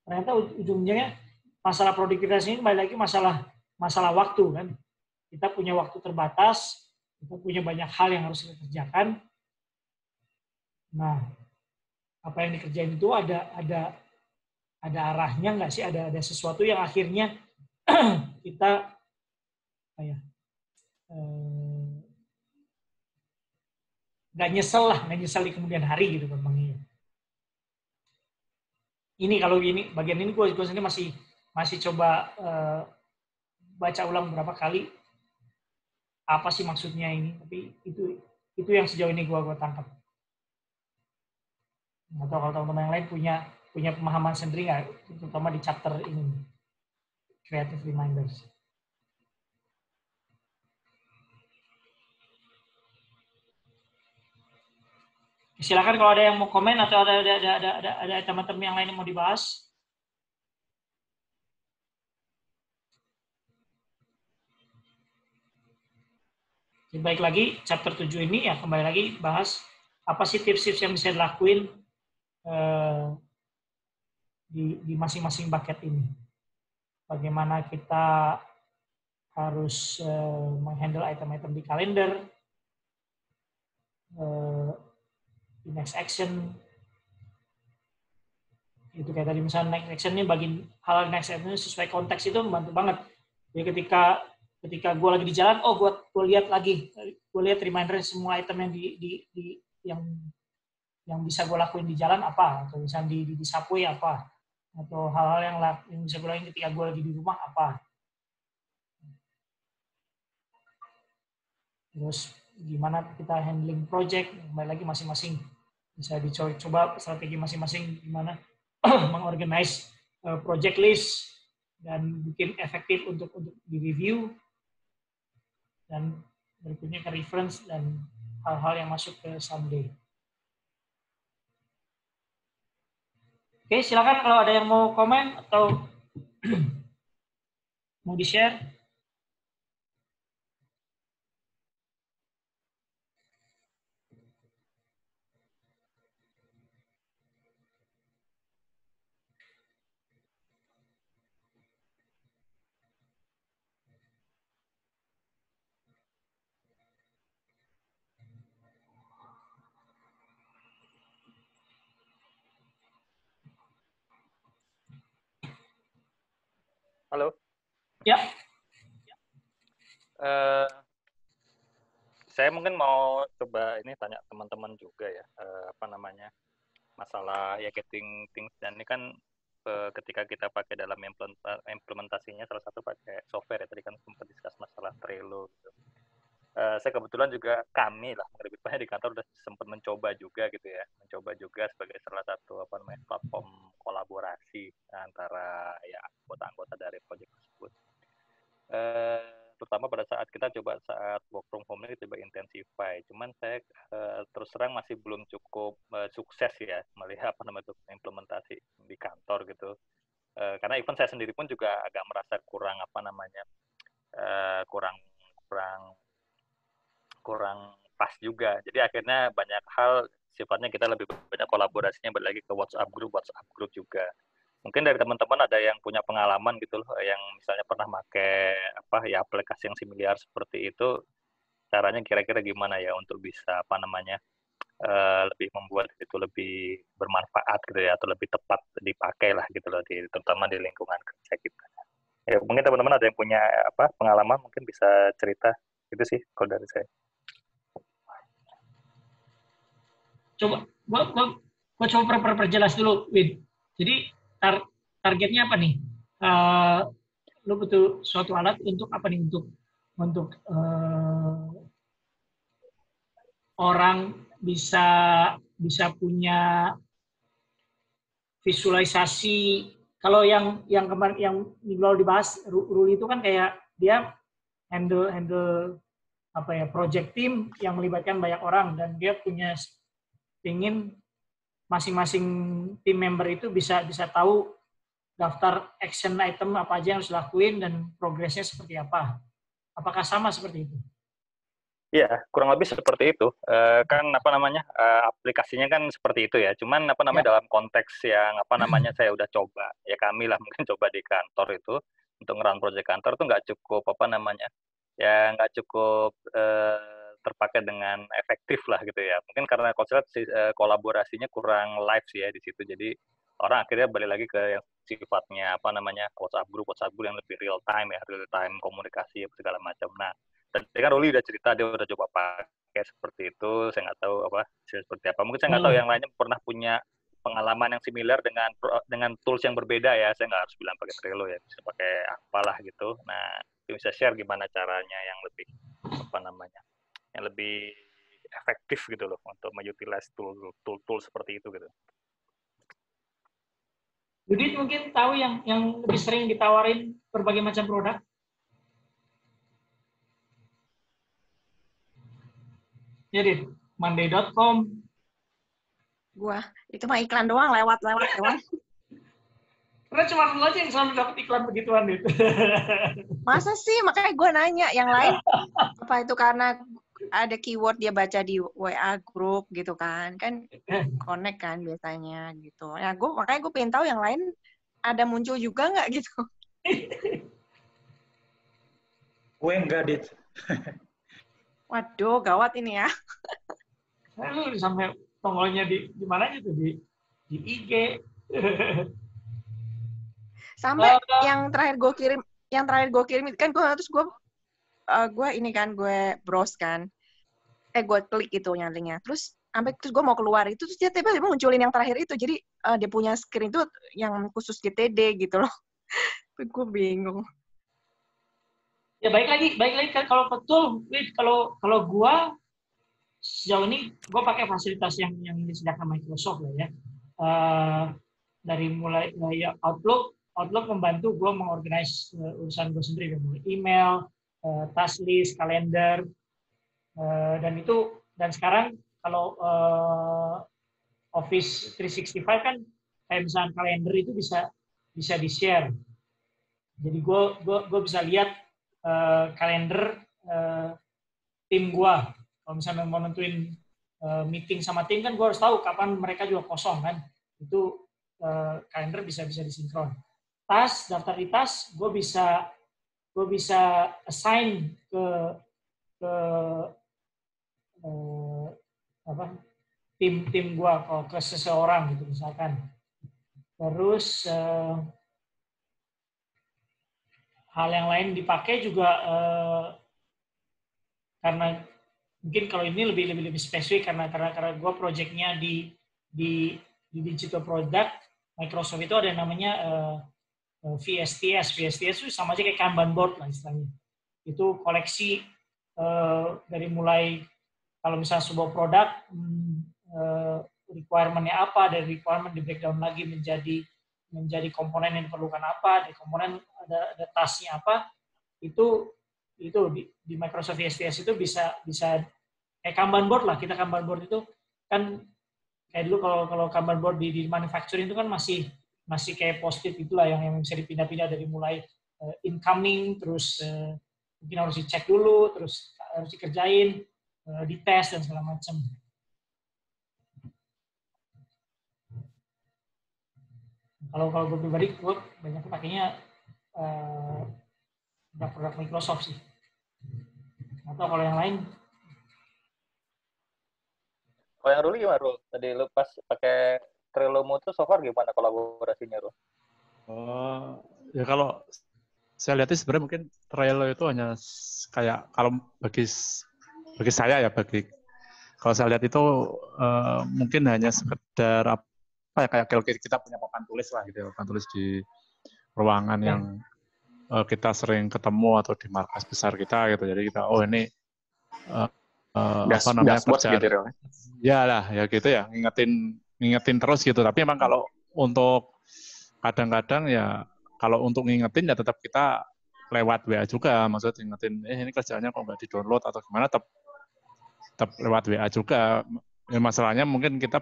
ternyata ujungnya masalah produktivitas ini kembali lagi masalah waktu kan. Kita punya waktu terbatas. Kita punya banyak hal yang harus kita kerjakan. Nah, apa yang dikerjain itu ada arahnya nggak sih? Ada sesuatu yang akhirnya kita nggak nyesel di kemudian hari gitu kan Bang. Ini kalau ini bagian ini gue sendiri masih coba baca ulang beberapa kali. Apa sih maksudnya ini? Tapi itu yang sejauh ini gue tangkap. Atau kalau teman-teman yang lain punya pemahaman sendiri nggak, terutama di chapter ini, creative reminders. Silakan kalau ada yang mau komen atau ada teman-teman yang lain yang mau dibahas. Baik lagi, chapter 7 ini ya kembali lagi bahas apa sih tips-tips yang bisa dilakuin di masing-masing bucket ini. Bagaimana kita harus menghandle item-item di kalender, di next action. Itu kayak tadi misalnya next action ini bagi hal next action ini sesuai konteks itu membantu banget. Jadi ketika gue lagi di jalan, gue lihat reminder semua item yang bisa gue lakuin di jalan apa, atau misalnya di subway apa, atau hal-hal yang bisa gue lakuin ketika gue lagi di rumah apa. Terus gimana kita handling project, kembali lagi masing-masing bisa dicoba strategi masing-masing gimana mengorganize project list dan bikin efektif untuk di-review, dan berikutnya ke reference dan hal-hal yang masuk ke someday. Oke, silakan kalau ada yang mau komen atau mau di-share. Halo. Ya. Saya mungkin mau coba ini tanya teman-teman juga ya, masalah ya getting things done ini kan ketika kita pakai dalam implementasinya salah satu pakai software ya, tadi kan sempat discuss masalah Trello gitu. Saya kebetulan juga kami lah lebih banyak di kantor udah sempat mencoba juga sebagai salah satu platform kolaborasi antara ya anggota-anggota dari proyek tersebut. Terutama pada saat work from home ini coba intensify. Cuman saya terus terang masih belum cukup sukses ya melihat implementasi di kantor gitu. Karena even saya sendiri pun juga agak merasa kurang pas juga. Jadi akhirnya banyak hal sifatnya kita lebih banyak kolaborasinya lagi ke WhatsApp group juga. Mungkin dari teman-teman ada yang punya pengalaman gitu loh, yang misalnya pernah pakai aplikasi yang similar seperti itu, caranya kira-kira gimana ya untuk bisa lebih membuat itu lebih bermanfaat gitu ya, atau lebih tepat dipakai lah gitu loh, terutama di lingkungan kerja kita. Ya mungkin teman-teman ada yang punya pengalaman mungkin bisa cerita gitu sih kalau dari saya. Coba gua coba perjelas dulu, Win. Jadi targetnya apa nih? Lu butuh suatu alat untuk apa nih? Untuk orang bisa punya visualisasi. Kalau yang kemarin yang minggu dibahas, Ruli itu kan kayak dia handle project team yang melibatkan banyak orang, dan dia ingin masing-masing tim member itu bisa tahu daftar action item apa aja yang harus dilakuin dan progresnya seperti apa. Apakah sama seperti itu? Iya, kurang lebih seperti itu. Kan aplikasinya kan seperti itu ya. Cuman dalam konteks yang saya udah coba. Ya kami lah mungkin coba di kantor itu untuk nge-run project kantor tuh nggak cukup nggak cukup terpakai dengan efektif lah gitu ya. Mungkin karena konsep kolaborasinya kurang live sih ya di situ. Jadi orang akhirnya balik lagi ke yang sifatnya WhatsApp group yang lebih real time komunikasi segala macam. Nah, tadi kan Ruli udah cerita dia udah coba pakai seperti itu. Saya nggak tahu seperti apa. Mungkin saya nggak tahu yang lainnya pernah punya pengalaman yang similar dengan tools yang berbeda ya. Saya nggak harus bilang pakai Trello ya, bisa pakai apalah gitu. Nah, bisa share gimana caranya yang lebih yang lebih efektif gitu loh untuk mengutilize tool seperti itu gitu. Judit mungkin tahu yang lebih sering ditawarin berbagai macam produk. Jadi Monday.com. Gua itu mah iklan doang lewat. Karena cuma lu aja yang selalu dapat iklan begituan itu. Masa sih? Makanya gue nanya. Yang lain apa itu karena ada keyword dia baca di WA group gitu kan connect kan biasanya gitu. Ya makanya gue pengen tahu yang lain ada muncul juga nggak gitu. Gue enggak, Dit. Waduh, gawat ini ya. Lu sampai tongolnya di mana gitu, di IG. Sampai yang terakhir gue kirim kan gue ini kan gue browse kan. Gue klik itu linknya. Terus gue mau keluar itu terus dia tiba-tiba munculin yang terakhir itu. Jadi dia punya screen itu yang khusus GTD gitu loh. Gue bingung. Ya baik lagi kan kalau betul, kalau gue sejauh ini gue pakai fasilitas yang disediakan Microsoft lah ya. Dari mulai ya Outlook membantu gue mengorganize urusan gue sendiri, mulai email, task list, kalender, dan sekarang kalau Office 365 kan kayak misalnya kalender itu bisa di-share. Jadi gue bisa lihat kalender tim gue. Kalau misalnya mau nentuin meeting sama tim kan gue harus tahu kapan mereka juga kosong kan. Itu kalender bisa disinkron. Daftar di tas, gue bisa assign ke tim gue ke seseorang gitu misalkan. Terus hal yang lain dipakai juga karena mungkin kalau ini lebih spesifik karena gue proyeknya di digital product Microsoft itu ada yang namanya VSTS. VSTS itu sama aja kayak Kanban board lah istilahnya. Itu koleksi dari mulai kalau misalnya sebuah produk requirement-nya apa, dari requirement di breakdown lagi menjadi komponen yang diperlukan apa, dari komponen ada task-nya apa, itu di Microsoft VSTS itu bisa kayak Kanban board lah. Kita Kanban board itu kan kayak dulu kalau Kanban board di manufacturing itu kan masih kayak post-it itulah yang bisa dipindah-pindah dari mulai incoming, terus mungkin harus dicek dulu, terus harus dikerjain, dites dan segala macam. Kalau gue pribadi, gue banyak pakainya produk Microsoft sih. Atau kalau yang lain? Kalau yang Ruli gimana, Rul? Tadi lu pas pakai Trello tuh so far gimana kolaborasinya, Rul? Ya kalau saya lihat sebenarnya mungkin Trello itu hanya kayak kalau bagi saya ya kalau saya lihat itu mungkin hanya sekedar apa ya kayak kalau kita punya papan tulis lah gitu ya, papan tulis di ruangan yang kita sering ketemu atau di markas besar kita gitu. Jadi kita ini apa namanya kerjaan gitu ya lah ya gitu ya ngingetin terus gitu. Tapi emang kalau untuk kadang-kadang ya kalau untuk ngingetin ya tetap kita lewat WA juga, maksudnya ngingetin ini kerjaannya kok nggak di-download atau gimana, tetap lewat WA juga. Ya, masalahnya mungkin kita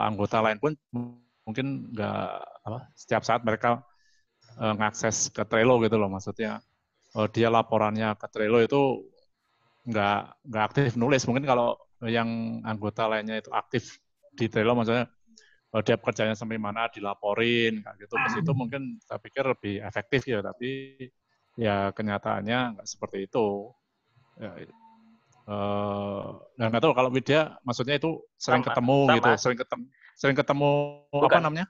anggota lain pun mungkin nggak setiap saat mereka ngakses ke Trello gitu loh, maksudnya dia laporannya ke Trello itu nggak aktif nulis. Mungkin kalau yang anggota lainnya itu aktif di Trello, maksudnya dia kerjanya sampai mana dilaporin kayak gitu, ke situ mungkin saya pikir lebih efektif ya, tapi ya kenyataannya nggak seperti itu. Ya, dan nggak tahu kalau Widya maksudnya itu sering ketemu gitu, sering ketemu Bukan. Apa namanya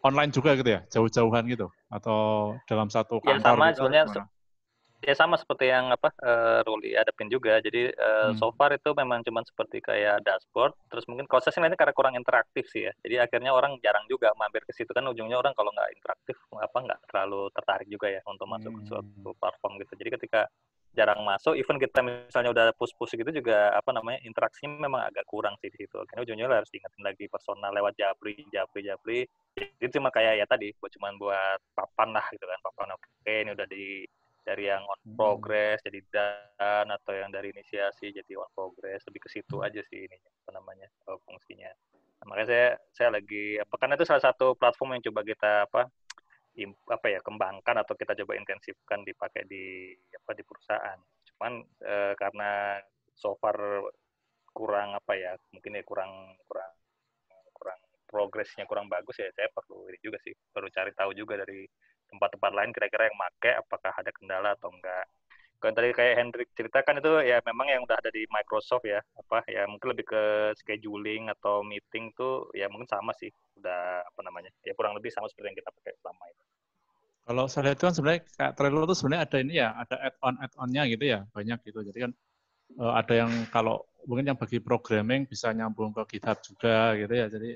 online juga gitu ya, jauh-jauhan gitu atau dalam satu kantor ya, sama gitu, sebenarnya gimana? Ya sama seperti yang Ruli hadapin juga. Jadi so far itu memang cuma seperti kayak dashboard. Terus mungkin kalau saya lihatnya karena kurang interaktif sih ya. Jadi akhirnya orang jarang juga mampir ke situ, kan ujungnya orang kalau nggak interaktif nggak terlalu tertarik juga ya untuk masuk ke suatu platform gitu. Jadi ketika jarang masuk, even kita misalnya udah push gitu juga interaksinya memang agak kurang sih di situ. Akhirnya ujungnya harus diingetin lagi personal lewat Japri. Jadi cuma kayak ya tadi cuma buat papan lah gitu kan, papan oke ini udah dari yang on progress jadi done, atau yang dari inisiasi jadi on progress, lebih ke situ aja sih ininya fungsinya. Nah, makanya saya lagi karena itu salah satu platform yang coba kita kembangkan atau kita coba intensifkan dipakai di perusahaan. Cuman karena so far kurang mungkin ya kurang progresnya kurang bagus ya, saya perlu cari tahu juga dari tempat-tempat lain kira-kira yang make apakah ada kendala atau enggak. Kalau tadi kayak Hendrik ceritakan itu ya memang yang udah ada di Microsoft ya mungkin lebih ke scheduling atau meeting tuh ya mungkin sama sih, udah ya kurang lebih sama seperti yang kita pakai selama ini. Kalau saya lihat kan sebenarnya kayak Trello itu sebenarnya ada ini ya, ada add-on-nya gitu ya, banyak gitu. Jadi kan ada yang kalau mungkin yang bagi programming bisa nyambung ke GitHub juga gitu ya. Jadi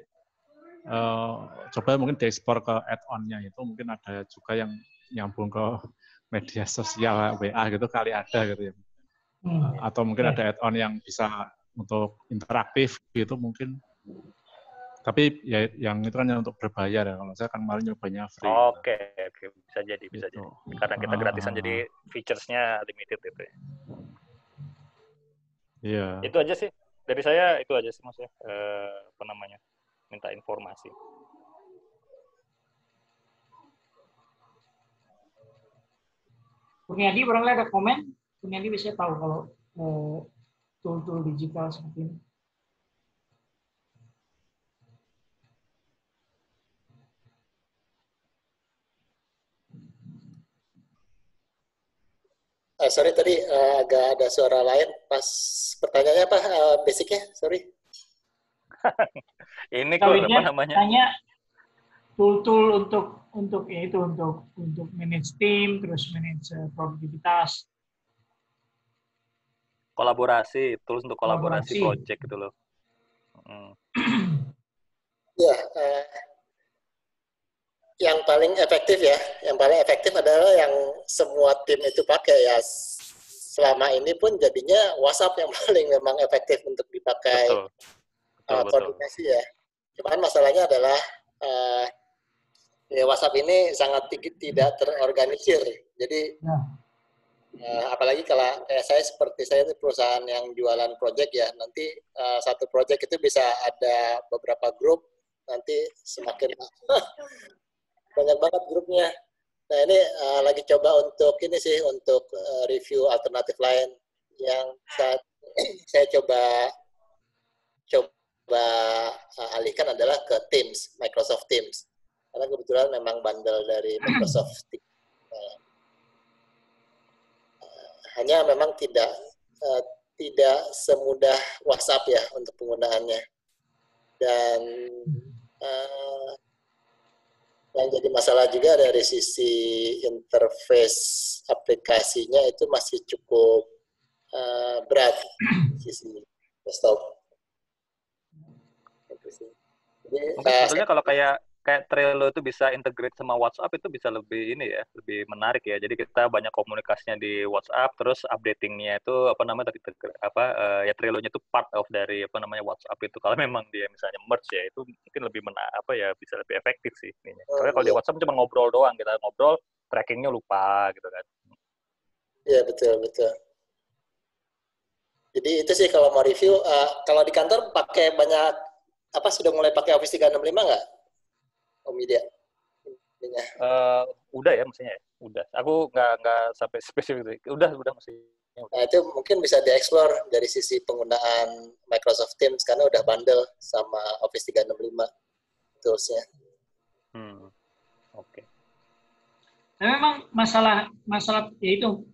coba mungkin diekspor ke add-on-nya itu, mungkin ada juga yang nyambung ke media sosial WA gitu kali ada gitu ya. Atau mungkin ada add-on yang bisa untuk interaktif gitu mungkin. Tapi ya yang itu kan untuk berbayar ya. Kalau saya kan kemarin nyobanya free. Oke, bisa jadi. Karena kita gratisan jadi features-nya limited gitu ya. Iya. Itu aja sih. Dari saya itu aja sih maksudnya minta informasi. Kurniadi barangkali ada komen. Kurniadi bisa tahu kalau tool-tool digital seperti ini. Sorry tadi agak ada suara lain pas pertanyaannya apa basicnya, sorry. Ini kok apa namanya? tool-tool untuk ya itu untuk manage tim, terus manage produktivitas, Kolaborasi, tools untuk kolaborasi project gitu loh. Ya, yang paling efektif adalah yang semua tim itu pakai ya. Selama ini pun jadinya WhatsApp yang paling memang efektif untuk dipakai koordinasi ya. Cuman masalahnya adalah ya WhatsApp ini sangat tidak terorganisir. Jadi apalagi kalau kayak saya itu perusahaan yang jualan project ya, nanti satu project itu bisa ada beberapa grup, nanti semakin banyak banget grupnya. Nah ini lagi coba untuk review alternatif lain yang saya coba alihkan adalah ke Teams, Microsoft Teams, karena kebetulan memang bundle dari Microsoft Teams. Hanya memang tidak semudah WhatsApp ya untuk penggunaannya, dan yang jadi masalah juga dari sisi interface aplikasinya itu masih cukup berat sisi desktop. Jadi, mungkin sebetulnya kalau kayak Trello itu bisa integrate sama WhatsApp, itu bisa lebih lebih menarik ya. Jadi kita banyak komunikasinya di WhatsApp, terus updatingnya itu ya Trello-nya itu part of dari WhatsApp itu. Kalau memang dia misalnya merge ya, itu mungkin lebih bisa lebih efektif sih. Karena kalau di WhatsApp cuma ngobrol doang, kita ngobrol, trackingnya lupa gitu kan. Iya betul. Jadi itu sih kalau mau review, kalau di kantor pakai banyak sudah mulai pakai Office 365 nggak? Om Widya? Udah ya mestinya ya. Udah. Aku nggak sampai spesifik. Udah mestinya. Nah, itu mungkin bisa dieksplor dari sisi penggunaan Microsoft Teams karena udah bundle sama Office 365 tools-nya. Oke. Nah, memang masalah ya itu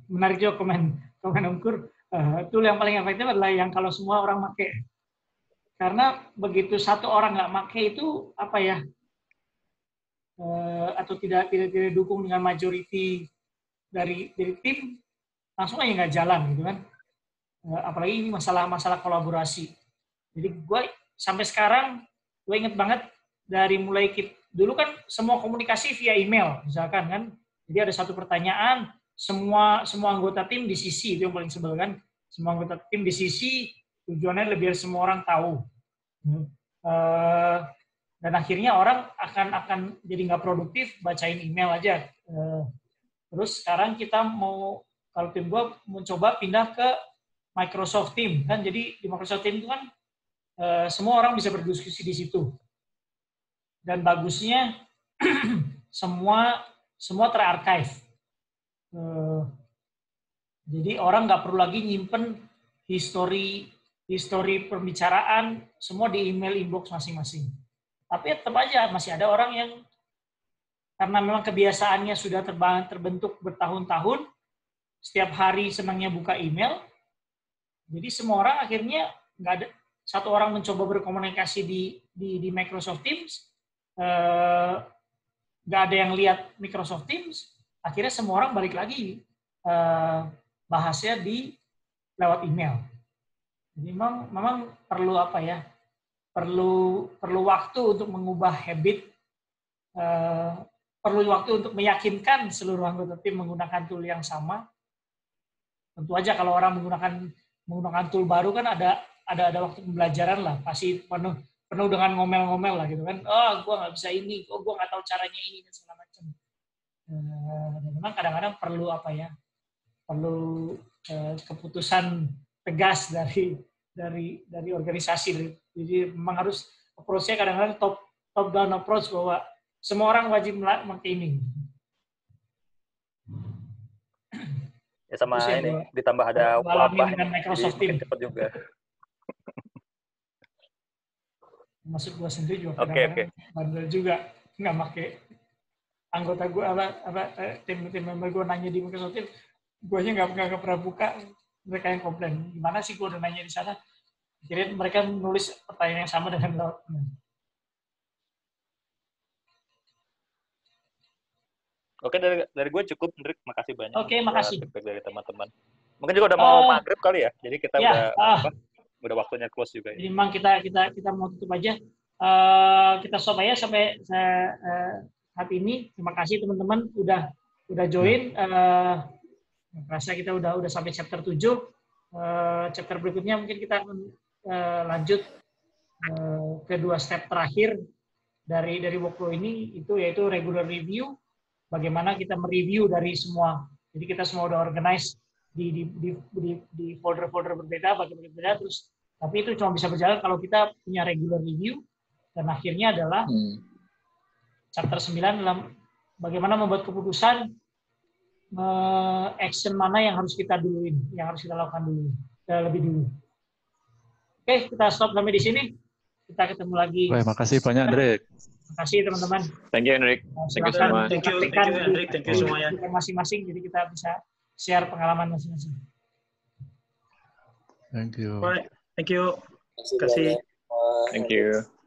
menarik juga komen Om Kur. Tool yang paling efektif adalah yang kalau semua orang pakai. Karena begitu satu orang nggak pakai itu atau tidak didukung dengan majority dari tim, langsung aja nggak jalan gitu kan. Apalagi ini masalah kolaborasi. Jadi gue sampai sekarang gue inget banget dari mulai dulu kan semua komunikasi via email misalkan kan. Jadi ada satu pertanyaan, semua anggota tim di CC, itu yang paling sebel kan. Semua anggota tim di CC, tujuannya biar semua orang tahu. Dan akhirnya orang akan jadi nggak produktif bacain email aja. Terus sekarang kita kalau tim gue mencoba pindah ke Microsoft Teams kan, jadi di Microsoft Teams itu kan semua orang bisa berdiskusi di situ. Dan bagusnya semua terarchive. Jadi orang nggak perlu lagi nyimpen history pembicaraan semua di email inbox masing-masing. Tapi tetap aja masih ada orang yang karena memang kebiasaannya sudah terbentuk bertahun-tahun, setiap hari senangnya buka email, jadi semua orang akhirnya nggak ada satu orang mencoba berkomunikasi di Microsoft Teams, nggak ada yang lihat Microsoft Teams, akhirnya semua orang balik lagi bahasnya lewat email. Jadi memang perlu perlu waktu untuk mengubah habit, perlu waktu untuk meyakinkan seluruh anggota tim menggunakan tool yang sama. Tentu aja kalau orang menggunakan tool baru kan ada waktu pembelajaran lah, pasti penuh dengan ngomel-ngomel lah gitu kan. Oh, gue nggak bisa ini, gue nggak tahu caranya ini dan segala macam. Memang kadang-kadang perlu perlu keputusan tegas dari organisasi. Jadi memang harus approach-nya kadang-kadang top down approach bahwa semua orang wajib memakai ini. Ya sama ini ditambah ada wabah dengan Microsoft Teams cepat juga. Masuk gua sendiri juga kadang-kadang bandel juga nggak pakai. Anggota gua tim member gua nanya di Microsoft Teams, gua aja nggak pernah buka. Mereka yang komplain, gimana sih gua udah nanya di sana? Kira mereka menulis pertanyaan yang sama dengan laut. Oke, dari gue cukup, Hendrik. Makasih banyak. Oke, makasih. Feedback dari teman-teman. Mungkin juga udah mau maghrib kali ya. Jadi kita udah waktunya close juga. Jadi memang kita mau tutup aja. Kita stop aja sampai saat ini. Terima kasih teman-teman udah join. Rasa kita udah sampai chapter 7. Chapter berikutnya mungkin kita akan lanjut ke 2 step terakhir dari workflow ini, yaitu regular review. Bagaimana kita mereview dari semua. Jadi kita semua udah organize di folder-folder berbeda, bagian berbeda, terus tapi itu cuma bisa berjalan kalau kita punya regular review. Dan akhirnya adalah chapter 9 dalam bagaimana membuat keputusan action mana yang harus kita duluin, yang harus kita lakukan dulu, lebih dulu. Oke, kita stop sampai di sini. Kita ketemu lagi. Baik, makasih banyak, Hendrik. Terima kasih teman-teman. Thank you, Hendrik. Thank you semua. Thank you, Hendrik. Thank you semuanya. Masing-masing, jadi kita bisa share pengalaman masing-masing. Thank you. Bye. Thank you. Terima kasih. Thank you.